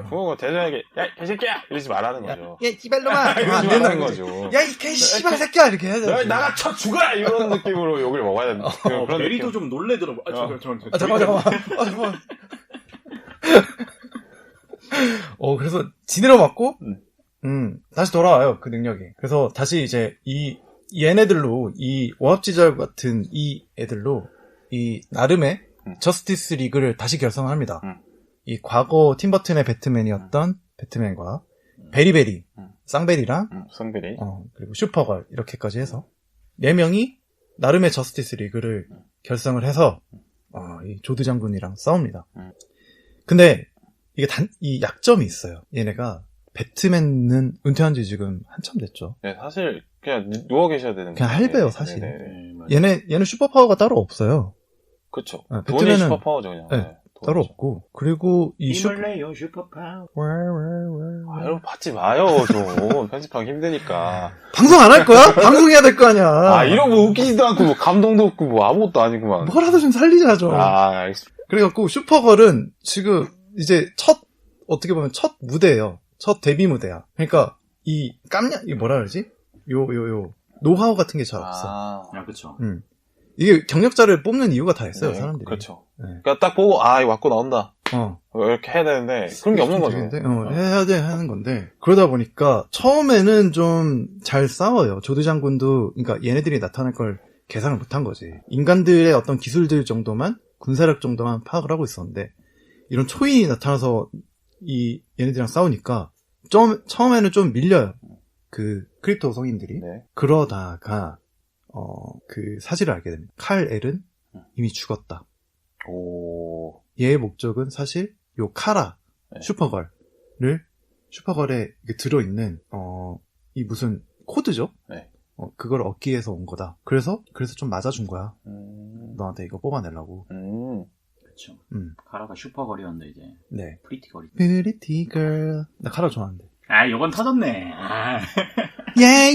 그거 대전에게 야 개새끼야 이러지 말라는 거죠. 야 씨발놈아. 이러지 안 말라는 된다는 거죠. 야 이 개씨발 새끼야 이렇게 해야 돼. 나가 쳐 죽어라 이런 느낌으로 욕을 먹어야 된다. 그런 베리도 느낌. 좀 놀래더라고. 잠깐만. 그래서 지대로 맞고, 다시 돌아와요, 그 능력이. 그래서 다시 이제 얘네들로, 이 오합지졸 같은 이 애들로, 이 나름의 저스티스 리그를 다시 결성합니다. 이 과거 팀버튼의 배트맨이었던 배트맨과 베리베리, 쌍베리랑, 쌍베리. 그리고 슈퍼걸, 이렇게까지 해서, 4명이 나름의 저스티스 리그를 결성을 해서, 이 조드 장군이랑 싸웁니다. 근데, 이 약점이 있어요. 얘네가, 배트맨은 은퇴한 지 지금 한참 됐죠. 네, 사실, 그냥 누워 계셔야 되는 그냥 건데. 할배요, 사실. 네네. 얘는 슈퍼파워가 따로 없어요. 그쵸. 배트맨은- 돈이 슈퍼파워죠, 그냥. 네, 따로 없고. 그리고 힘을 내요 슈퍼파워. 아유, 받지 마요, 좀. 편집하기 힘드니까. 방송 안 할 거야? 방송해야 될 거 아니야. 이런 거 웃기지도 않고, 뭐, 감동도 없고, 뭐, 아무것도 아니구만. 뭐라도 좀 살리자, 좀. 알겠습니다. 그래갖고, 슈퍼걸은 지금 이제 어떻게 보면 첫 무대예요. 첫 데뷔 무대야. 그러니까, 이 뭐라 그러지? 노하우 같은 게 잘 없어. 그쵸. 이게 경력자를 뽑는 이유가 다 있어요, 네, 사람들이. 그렇죠. 네. 그러니까 딱 보고, 이거 맞고 나온다. 이렇게 해야 되는데, 그런 게 없는 거죠. 해야 돼, 하는 건데. 그러다 보니까, 처음에는 좀 잘 싸워요. 조드 장군도, 그러니까 얘네들이 나타날 걸 계산을 못한 거지. 인간들의 어떤 기술들 정도만, 군사력 정도만 파악을 하고 있었는데, 이런 초인이 나타나서, 얘네들이랑 싸우니까, 처음에는 좀 밀려요. 그, 크립토 성인들이. 네. 그러다가, 그 사실을 알게 됩니다. 칼 엘은 이미 죽었다. 오. 얘의 목적은 사실 요 카라 네. 슈퍼걸에 들어있는 이 무슨 코드죠? 네. 그걸 얻기 위해서 온 거다. 그래서 좀 맞아준 거야. 너한테 이거 뽑아내려고. 그쵸. 카라가 슈퍼걸이었는데 이제 네. 프리티걸이. Pretty 나 카라 좋아하는데. 요건 터졌네. 예.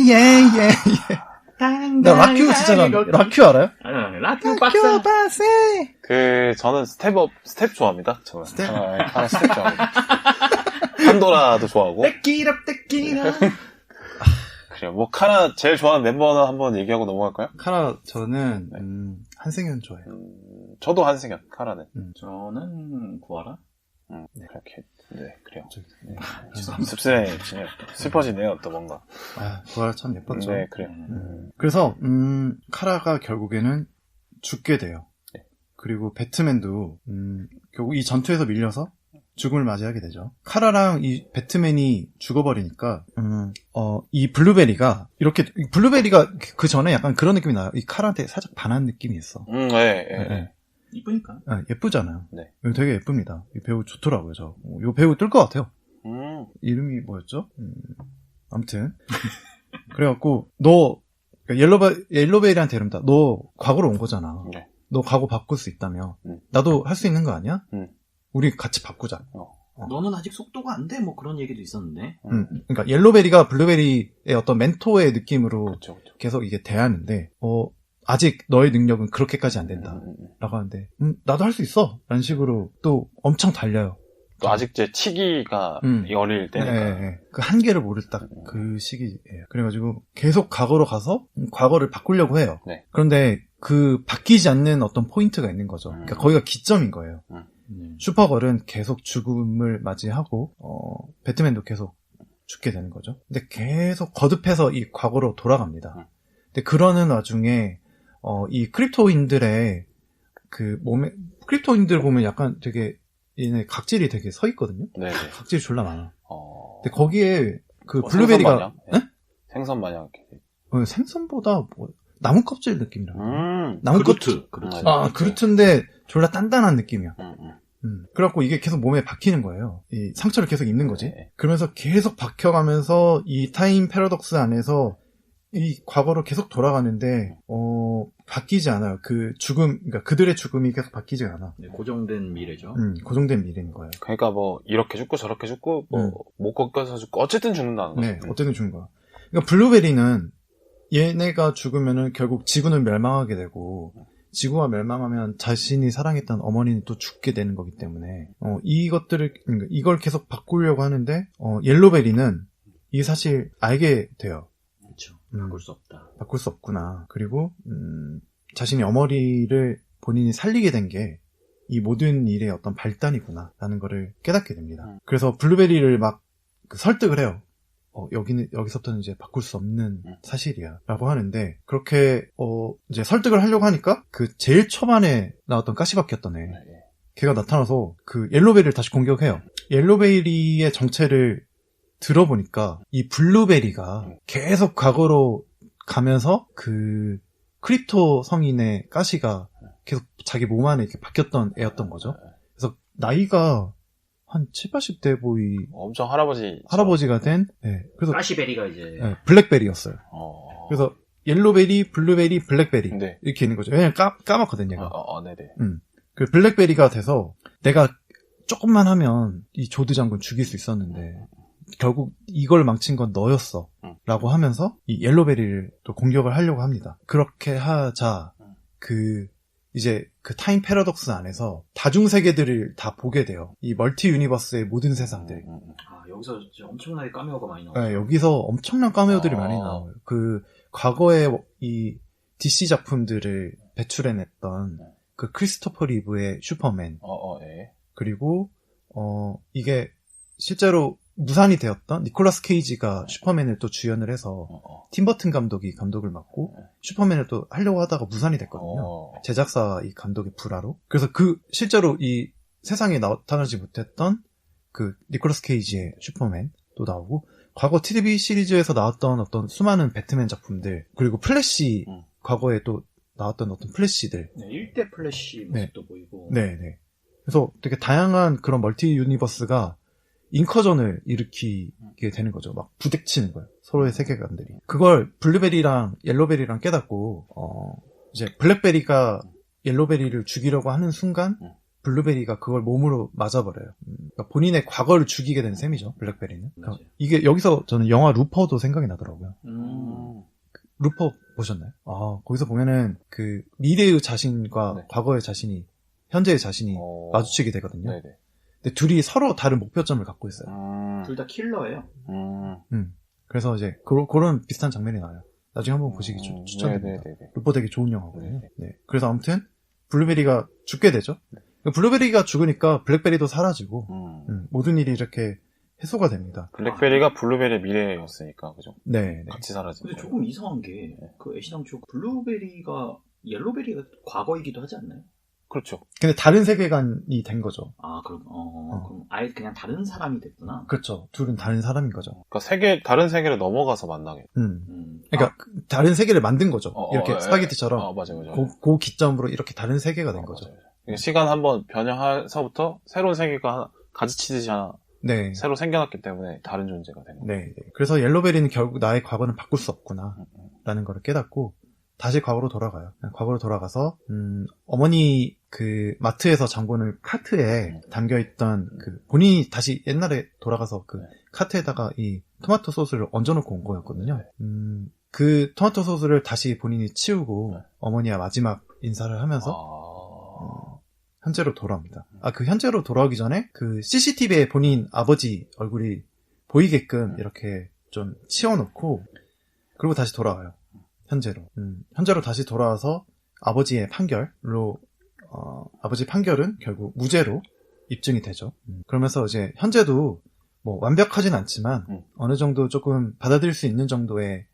나 라큐 진짜 좋아하는데. 라큐 알아요? 라큐 빡세. 저는 스텝 좋아합니다. 저는. 스텝? 카라 스텝 좋아합니다. 판도라도 좋아하고. 떼끼라. 그래요. 뭐, 카라 제일 좋아하는 멤버는 한번 얘기하고 넘어갈까요? 카라 저는 한승현 좋아해요. 저도 한승현, 카라는. 저는 구하라. 그렇게, 네, 그래요. 네. 씁쓸해지네요. 슬퍼지네요, 또 뭔가. 구하라 참 예뻤죠. 네, 그래요. 그래서 카라가 결국에는 죽게 돼요. 네. 그리고 배트맨도 결국 이 전투에서 밀려서 죽음을 맞이하게 되죠. 카라랑 이 배트맨이 죽어버리니까 이 블루베리가 그 전에 약간 그런 느낌이 나요. 이 카라한테 살짝 반한 느낌이 있어. 네. 이쁘니까. 예쁘잖아요. 네. 되게 예쁩니다. 이 배우 좋더라고요. 이 배우 뜰 것 같아요. 이름이 뭐였죠? 아무튼 그래갖고 옐로베리한테 이런다. 너 과거로 온 거잖아. 네. 너 과거 바꿀 수 있다며. 나도 할 수 있는 거 아니야? 우리 같이 바꾸자. 너는 아직 속도가 안 돼. 뭐 그런 얘기도 있었는데. 그러니까 옐로베리가 블루베리의 어떤 멘토의 느낌으로 그쵸. 계속 이게 대하는데 아직 너의 능력은 그렇게까지 안 된다. 라고 하는데 나도 할 수 있어. 라는 식으로 또 엄청 달려요. 또 아직 제 치기가 어릴 때니까. 네. 그 한계를 모를 딱 그 시기예요. 그래가지고 계속 과거로 가서 과거를 바꾸려고 해요. 네. 그런데 그 바뀌지 않는 어떤 포인트가 있는 거죠. 그러니까 거기가 기점인 거예요. 슈퍼걸은 계속 죽음을 맞이하고 배트맨도 계속 죽게 되는 거죠. 근데 계속 거듭해서 이 과거로 돌아갑니다. 근데 그러는 와중에 이 크립토인들의 그 몸에 크립토인들 보면 약간 되게 얘네 각질이 되게 서 있거든요. 네. 각질이 졸라 많아. 근데 거기에 그 블루베리가 생선 마냥 이렇게. 생선보다 나무 껍질 느낌이라. 나무 껍질. 그루트인데 졸라 단단한 느낌이야. 그래갖고 이게 계속 몸에 박히는 거예요. 이 상처를 계속 입는 거지. 네. 그러면서 계속 박혀가면서 이 타임 패러독스 안에서 이 과거로 계속 돌아가는데 바뀌지 않아요. 그 죽음, 그러니까 그들의 죽음이 계속 바뀌지 않아. 네, 고정된 미래죠. 고정된 미래인 거예요. 그러니까 뭐 이렇게 죽고 저렇게 죽고 못 꺾여서 죽고 어쨌든 죽는다는 거죠. 네, 어쨌든 죽는 거야. 그러니까 블루베리는 얘네가 죽으면은 결국 지구는 멸망하게 되고 지구가 멸망하면 자신이 사랑했던 어머니는 또 죽게 되는 거기 때문에 이걸 계속 바꾸려고 하는데 옐로베리는 이게 사실 알게 돼요. 그렇죠. 바꿀 수 없다. 바꿀 수 없구나. 그리고 자신이 어머니를 본인이 살리게 된 게 이 모든 일의 어떤 발단이구나 라는 거를 깨닫게 됩니다. 그래서 블루베리를 막 설득을 해요. 여기서부터는 이제 바꿀 수 없는 사실이야 라고 하는데, 그렇게 이제 설득을 하려고 하니까 그 제일 초반에 나왔던 가시바뀌었던 애, 걔가 나타나서 그 옐로베리를 다시 공격해요. 옐로베리의 정체를 들어보니까 이 블루베리가 계속 과거로 가면서 그 크립토 성인의 가시가 계속 자기 몸 안에 이렇게 바뀌었던 애였던 거죠. 그래서 나이가 한 70, 80대 보이 엄청 할아버지가 된, 네. 그래서 가시베리가 이제 네, 블랙베리였어요. 그래서 옐로베리, 블루베리, 블랙베리 네. 이렇게 있는 거죠. 왜냐면 까맣거든요. 얘가. 네네. 그 블랙베리가 돼서 내가 조금만 하면 이 조드 장군 죽일 수 있었는데 결국 이걸 망친 건 너였어 라고 하면서 이 옐로베리를 또 공격을 하려고 합니다. 그렇게 하자 이제 그 타임 패러독스 안에서 다중세계들을 다 보게 돼요. 이 멀티 유니버스의 모든 세상들. 여기서 진짜 엄청나게 카메오가 많이 나와요. 네, 여기서 엄청난 카메오들이 많이 나와요. 그 과거의 이 DC 작품들을 배출해냈던 그 크리스토퍼 리브의 슈퍼맨. 네. 그리고 이게 실제로 무산이 되었던 니콜라스 케이지가 슈퍼맨을 또 주연을 해서 팀버튼 감독이 감독을 맡고 슈퍼맨을 또 하려고 하다가 무산이 됐거든요. 제작사 이 감독의 불화로. 그래서 실제로 이 세상에 나타나지 못했던 그 니콜라스 케이지의 슈퍼맨도 나오고, 과거 TV 시리즈에서 나왔던 어떤 수많은 배트맨 작품들, 그리고 플래시 과거에 또 나왔던 어떤 플래시들. 네, 1대 플래시 모습도 보이고. 네. 그래서 되게 다양한 그런 멀티 유니버스가 인커전을 일으키게 되는 거죠. 막 부딪히는 거예요. 서로의 세계관들이. 그걸 블루베리랑 옐로베리랑 깨닫고, 이제 블랙베리가 옐로베리를 죽이려고 하는 순간, 블루베리가 그걸 몸으로 맞아버려요. 그러니까 본인의 과거를 죽이게 된 셈이죠, 블랙베리는. 그러니까 이게 여기서 저는 영화 루퍼도 생각이 나더라고요. 루퍼 보셨나요? 거기서 보면은 그 미래의 자신과 과거의 자신이, 현재의 자신이 마주치게 되거든요. 네네. 근데 둘이 서로 다른 목표점을 갖고 있어요. 둘 다 킬러예요. 그래서 이제 그런 비슷한 장면이 나와요. 나중에 한번 보시기 추천드립니다. 루퍼 되게 좋은 영화거든요. 네. 그래서 아무튼 블루베리가 죽게 되죠. 블루베리가 죽으니까 블랙베리도 사라지고 모든 일이 이렇게 해소가 됩니다. 블랙베리가 블루베리의 미래였으니까, 그죠? 네. 같이 사라진 근데 거예요. 조금 이상한 게 그 애시당초 블루베리가 옐로베리가 과거이기도 하지 않나요? 그렇죠. 근데 다른 세계관이 된 거죠. 그럼 아예 그냥 다른 사람이 됐구나. 그렇죠. 둘은 다른 사람인 거죠. 그러니까 다른 세계를 넘어가서 만나게. 그러니까 다른 세계를 만든 거죠. 이렇게 스파게티처럼. 맞아요. 그 기점으로 이렇게 다른 세계가 된 거죠. 맞아요. 시간 한번 변형해서부터 새로운 세계가 가지치듯이 하나 네. 새로 생겨났기 때문에 다른 존재가 되는 거죠. 네. 그래서 옐로베리는 결국 나의 과거는 바꿀 수 없구나 라는 걸 깨닫고 다시 과거로 돌아가요. 과거로 돌아가서 어머니 그 마트에서 장보는 카트에 담겨있던 본인이 다시 옛날에 돌아가서 그 카트에다가 이 토마토 소스를 얹어놓고 온 거였거든요. 그 토마토 소스를 다시 본인이 치우고 어머니와 마지막 인사를 하면서 현재로 돌아옵니다. 그 현재로 돌아오기 전에 그 CCTV에 본인 아버지 얼굴이 보이게끔 이렇게 좀 치워놓고 그리고 다시 돌아와요. 현재로 다시 돌아와서 아버지의 판결로 아버지 판결은 결국 무죄로 입증이 되죠. 그러면서 이제 현재도 뭐 완벽하진 않지만 어느 정도 조금 받아들일 수 있는 정도의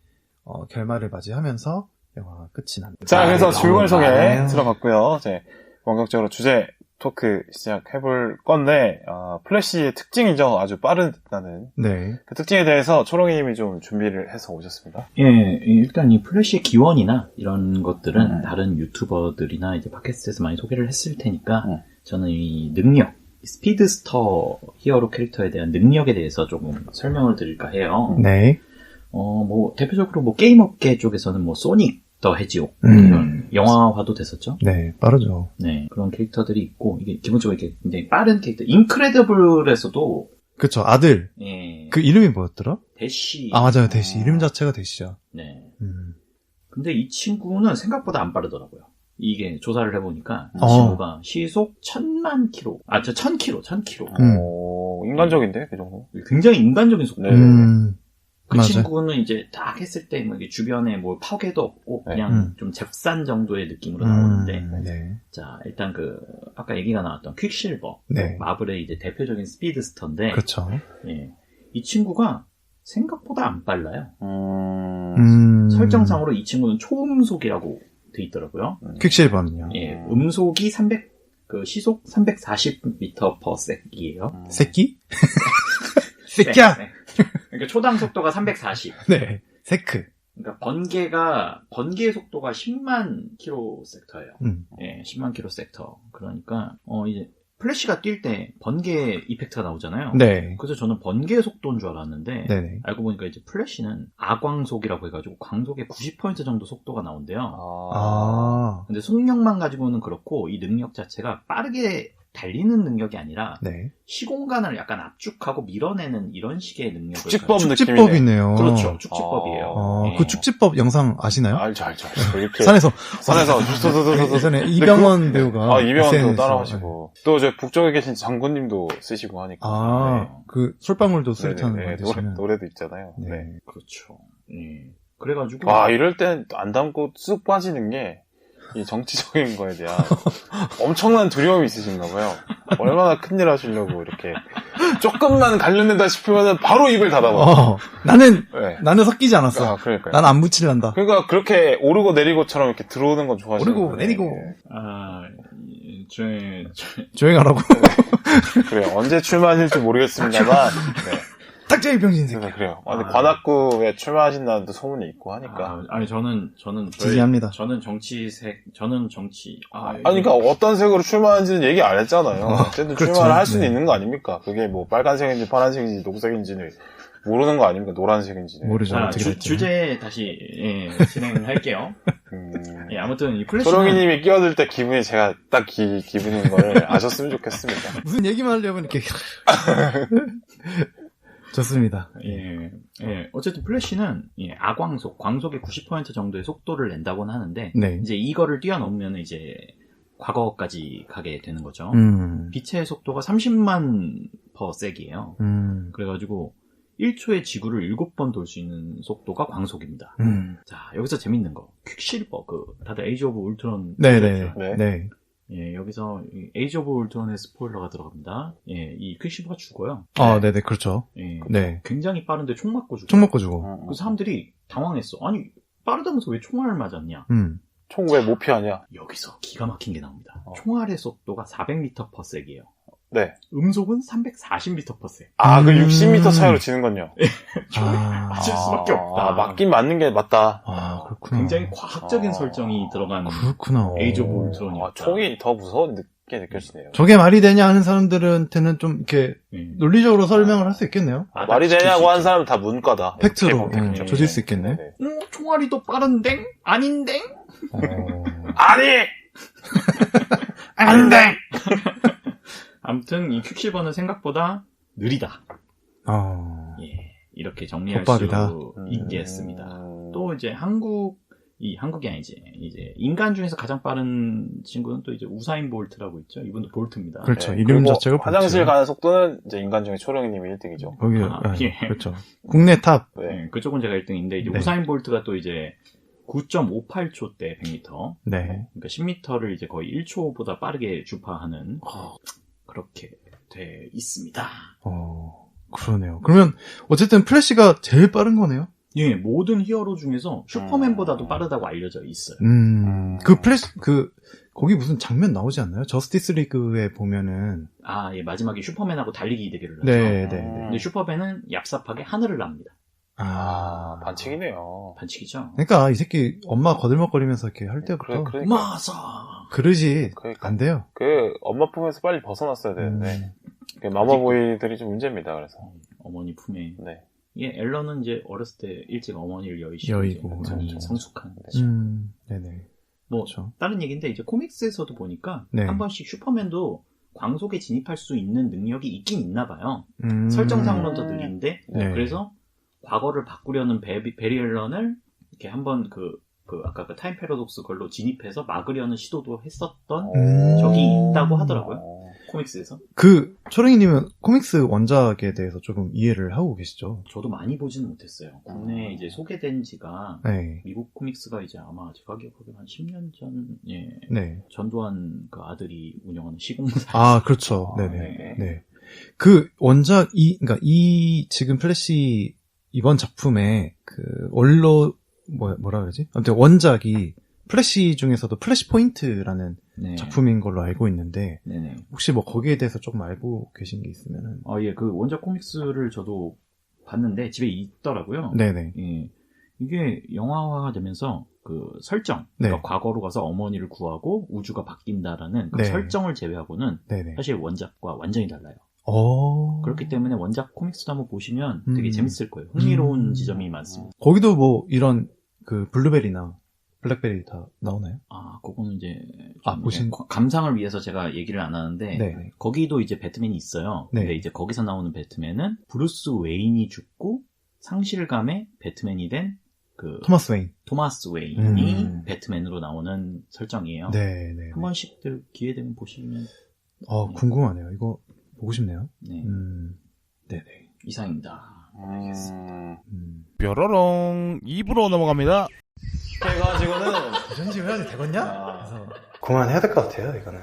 결말을 맞이하면서 영화가 끝이 납니다. 자, 그래서 줄거리 소개 들어갔고요. 이제 본격적으로 주제 토크 시작해볼 건데, 플래시의 특징이죠. 아주 빠르다는. 네. 그 특징에 대해서 초롱이님이 좀 준비를 해서 오셨습니다. 예, 일단 이 플래시의 기원이나 이런 것들은 다른 유튜버들이나 이제 팟캐스트에서 많이 소개를 했을 테니까, 저는 이 능력, 스피드스터 히어로 캐릭터에 대한 능력에 대해서 조금 설명을 드릴까 해요. 네. 뭐, 대표적으로 뭐 게임 업계 쪽에서는 뭐 소닉, 더 해지옥 이런 영화화도 됐었죠. 네, 빠르죠. 네, 그런 캐릭터들이 있고 이게 기본적으로 이렇게 굉장히 빠른 캐릭터. 인크레더블에서도 그쵸, 아들. 예, 그 이름이 뭐였더라? 대시. 맞아요, 대시. 이름 자체가 대시죠. 네. 근데 이 친구는 생각보다 안 빠르더라고요. 이게 조사를 해보니까 이 어. 친구가 시속 1000만 킬로, 1000킬로. 인간적인데, 그 정도? 굉장히 인간적인 속도. 네. 그 맞아요. 친구는 이제 딱 했을 때 뭐 이게 주변에 뭐 파괴도 없고 네. 그냥 좀 잽싼 정도의 느낌으로 나오는데 네. 자 일단 그 아까 얘기가 나왔던 퀵실버 네. 마블의 이제 대표적인 스피드스터인데 그렇죠. 예, 이 친구가 생각보다 안 빨라요. 설정상 설정상으로 이 친구는 초음속이라고 돼 있더라고요. 퀵실버는요. 예, 음속이 그 시속 340m/s이에요. 새끼? 새끼야! 네. 그러니까 초당 속도가 340. 네. 세크. 그러니까 번개의 속도가 10만 킬로섹터예요. 예, 10만 킬로섹터. 그러니까 이제 플래시가 뛸 때 번개 이펙트가 나오잖아요. 네. 그래서 저는 번개 속도인 줄 알았는데 네네. 알고 보니까 이제 플래시는 아광속이라고 해가지고 광속의 90% 정도 속도가 나온대요. 아. 근데 속력만 가지고는 그렇고 이 능력 자체가 빠르게 달리는 능력이 아니라 네. 시공간을 약간 압축하고 밀어내는 이런 식의 능력을 축지법 느낌이네. 축지법이네요. 그렇죠. 축지법이에요. 예. 그 축지법 영상 아시나요? 알죠. 이렇게. 산에서 예전에 이병헌 배우가 이병헌도 SNS에서 따라하시고. 또 저 북쪽에 계신 장군님도 쓰시고 하니까. 그 솔방울도 네. 수리타는 네, 거 드시면. 노래도 있잖아요. 네. 네. 그렇죠. 예. 그래가지고 와, 이럴 땐 안 담고 쑥 빠지는 게, 이 정치적인 거에 대한 엄청난 두려움이 있으신가 봐요. 얼마나 큰일 하시려고 이렇게 조금만 관련된다 싶으면 바로 입을 닫아봐. 나는 섞이지 않았어. 그러니까요. 난 안 묻힐란다. 그러니까 그렇게 오르고 내리고처럼 이렇게 들어오는 건 좋아하시는 오르고 건데. 내리고. 조용하라고. 그래요. 언제 출마하실지 모르겠습니다만. 네. 탁재희 병신색. 그래요. 관악구에 출마하신다는 또 소문이 있고 하니까. 아니 저는 지지합니다. 저는 정치. 그러니까 어떤 색으로 출마하는지는 얘기 안 했잖아요. 어쨌든 그렇죠. 출마를 할 수는 네. 있는 거 아닙니까? 그게 뭐 빨간색인지 파란색인지 녹색인지는 모르는 거 아닙니까? 노란색인지는. 모르죠. 자, 어떻게 될지. 주제 다시 진행을 할게요. 예, 아무튼 이 플래시는 소롱이님이 끼어들 때 기분이 제가 딱 기분인 걸 아셨으면 좋겠습니다. 무슨 얘기만 하려면 이렇게 좋습니다. 예. 어쨌든 플래시는 광속의 90% 정도의 속도를 낸다고는 하는데 네. 이제 이거를 뛰어넘으면 이제 과거까지 가게 되는 거죠. 빛의 속도가 30만 퍼섹이에요. 그래가지고 1초에 지구를 7번 돌 수 있는 속도가 광속입니다. 자, 여기서 재밌는 거. 퀵실버, 다들 에이지 오브 울트론. 네네. 네. 네. 예, 여기서 에이지 오브 울트론의 스포일러가 들어갑니다. 예, 이 퀵실버가 죽어요. 네네, 그렇죠. 예, 네. 굉장히 빠른데 총 맞고 죽어요. 총 먹고 주고. 그 사람들이 당황했어. 아니, 빠르다면서 왜 총알을 맞았냐? 총 왜 못 피하냐? 여기서 기가 막힌 게 나옵니다. 총알의 속도가 400m/s이에요. 네. 음속은 340m/s. 그 60m 차이로 지는 건요. 맞을 수밖에 없다. 맞긴 맞는 게 맞다. 그렇구나. 굉장히 과학적인 설정이 들어간 그렇구나. 에이지 오브 울트론이었다. 총이 더 무서운 게 느껴지네요. 저게 말이 되냐 하는 사람들한테는 좀 이렇게 예. 논리적으로 설명을 할 수 있겠네요. 말이 되냐고 한 사람 다 문과다. 팩트로 그렇죠. 조질 수 있겠네. 네. 총알이 더 빠른데? 아닌데? 아닌데! 아무튼 이 퀵실버는 생각보다 느리다. 예, 이렇게 정리할 족밥이다. 수 있겠습니다. 또 이제 한국이 아니지. 이제 인간 중에서 가장 빠른 친구는 또 이제 우사인 볼트라고 있죠. 이분도 볼트입니다. 그렇죠. 네. 이름 그리고 자체가 화장실 볼트. 가는 속도는 이제 인간 중에 초령이님이 1등이죠. 거기 예. 그렇죠. 국내 탑. 네. 네, 그쪽은 제가 1등인데 이제 네. 우사인 볼트가 또 이제 9.58초 대 100m. 네. 그러니까 10m를 이제 거의 1초보다 빠르게 주파하는 그렇게 돼 있습니다. 그러네요. 그러면 어쨌든 플래시가 제일 빠른 거네요. 예, 모든 히어로 중에서 슈퍼맨보다도 빠르다고 알려져 있어요. 그 플래시 거기 무슨 장면 나오지 않나요? 저스티스 리그에 보면은 예, 마지막에 슈퍼맨하고 달리기 대결을 하죠. 네. 근데 슈퍼맨은 얍삽하게 하늘을 납니다. 반칙이네요. 반칙이죠. 그러니까 이 새끼 엄마 거들먹거리면서 이렇게 할 때부터 그러니까. 마사 그러지 그러니까. 안 돼요. 엄마 품에서 빨리 벗어났어야 되는데. 마마보이들이 좀 문제입니다, 그래서. 어머니 품에. 네. 예, 앨런은 이제 어렸을 때 일찍 어머니를 여의시고 여의고, 굉장히 그렇죠. 성숙한. 네네. 뭐 그렇죠. 다른 얘기인데 이제 코믹스에서도 보니까 네. 한 번씩 슈퍼맨도 광속에 진입할 수 있는 능력이 있긴 있나 봐요. 설정상으로는 더 느린데 네. 그래서 과거를 바꾸려는 베리 앨런을 이렇게 한번 아까 그 타임 패러독스 걸로 진입해서 막으려는 시도도 했었던 음. 적이 있다고 하더라고요. 코믹스에서. 초랭이님은 코믹스 원작에 대해서 조금 이해를 하고 계시죠? 저도 많이 보지는 못했어요. 국내에 이제 소개된 지가 네. 미국 코믹스가 이제 아마 제가 기억하기로 한 10년 전에 네. 전두환 그 아들이 운영하는 시공사. 아, 그렇죠. 아, 네네. 네. 네. 그 원작, 그러니까 지금 플래시 이번 작품의 뭐라 그러지? 아무튼 원작이 플래시 중에서도 플래시 포인트라는 네. 작품인 걸로 알고 있는데, 네네. 혹시 뭐 거기에 대해서 조금 알고 계신 게 있으면은. 예, 그 원작 코믹스를 저도 봤는데 집에 있더라고요. 네네. 예. 이게 영화화가 되면서 그 설정, 네. 그러니까 과거로 가서 어머니를 구하고 우주가 바뀐다라는 그 네. 설정을 제외하고는 네네. 사실 원작과 완전히 달라요. 그렇기 그렇기 때문에 원작 코믹스도 한번 보시면 음. 되게 재밌을 거예요. 흥미로운 지점이 많습니다. 거기도 뭐 이런 그 블루베리나 블랙베리 다 나오나요? 그거는 이제 아, 보신- 감상을 위해서 제가 얘기를 안 하는데 네. 거기도 이제 배트맨이 있어요. 네. 근데 이제 거기서 나오는 배트맨은 브루스 웨인이 죽고 상실감에 배트맨이 된 그 토마스 웨인. 토마스 웨인이 음. 배트맨으로 나오는 설정이에요. 네네. 한 번씩 기회 되면 보시면 궁금하네요. 이거 보고 싶네요. 네. 네네. 이상입니다. 알겠습니다. 뾰로롱 2부로 넘어갑니다. 그래가지고는 이 정도 해야지 되겠냐? 아, 그만해야 될 것 같아요, 이거는.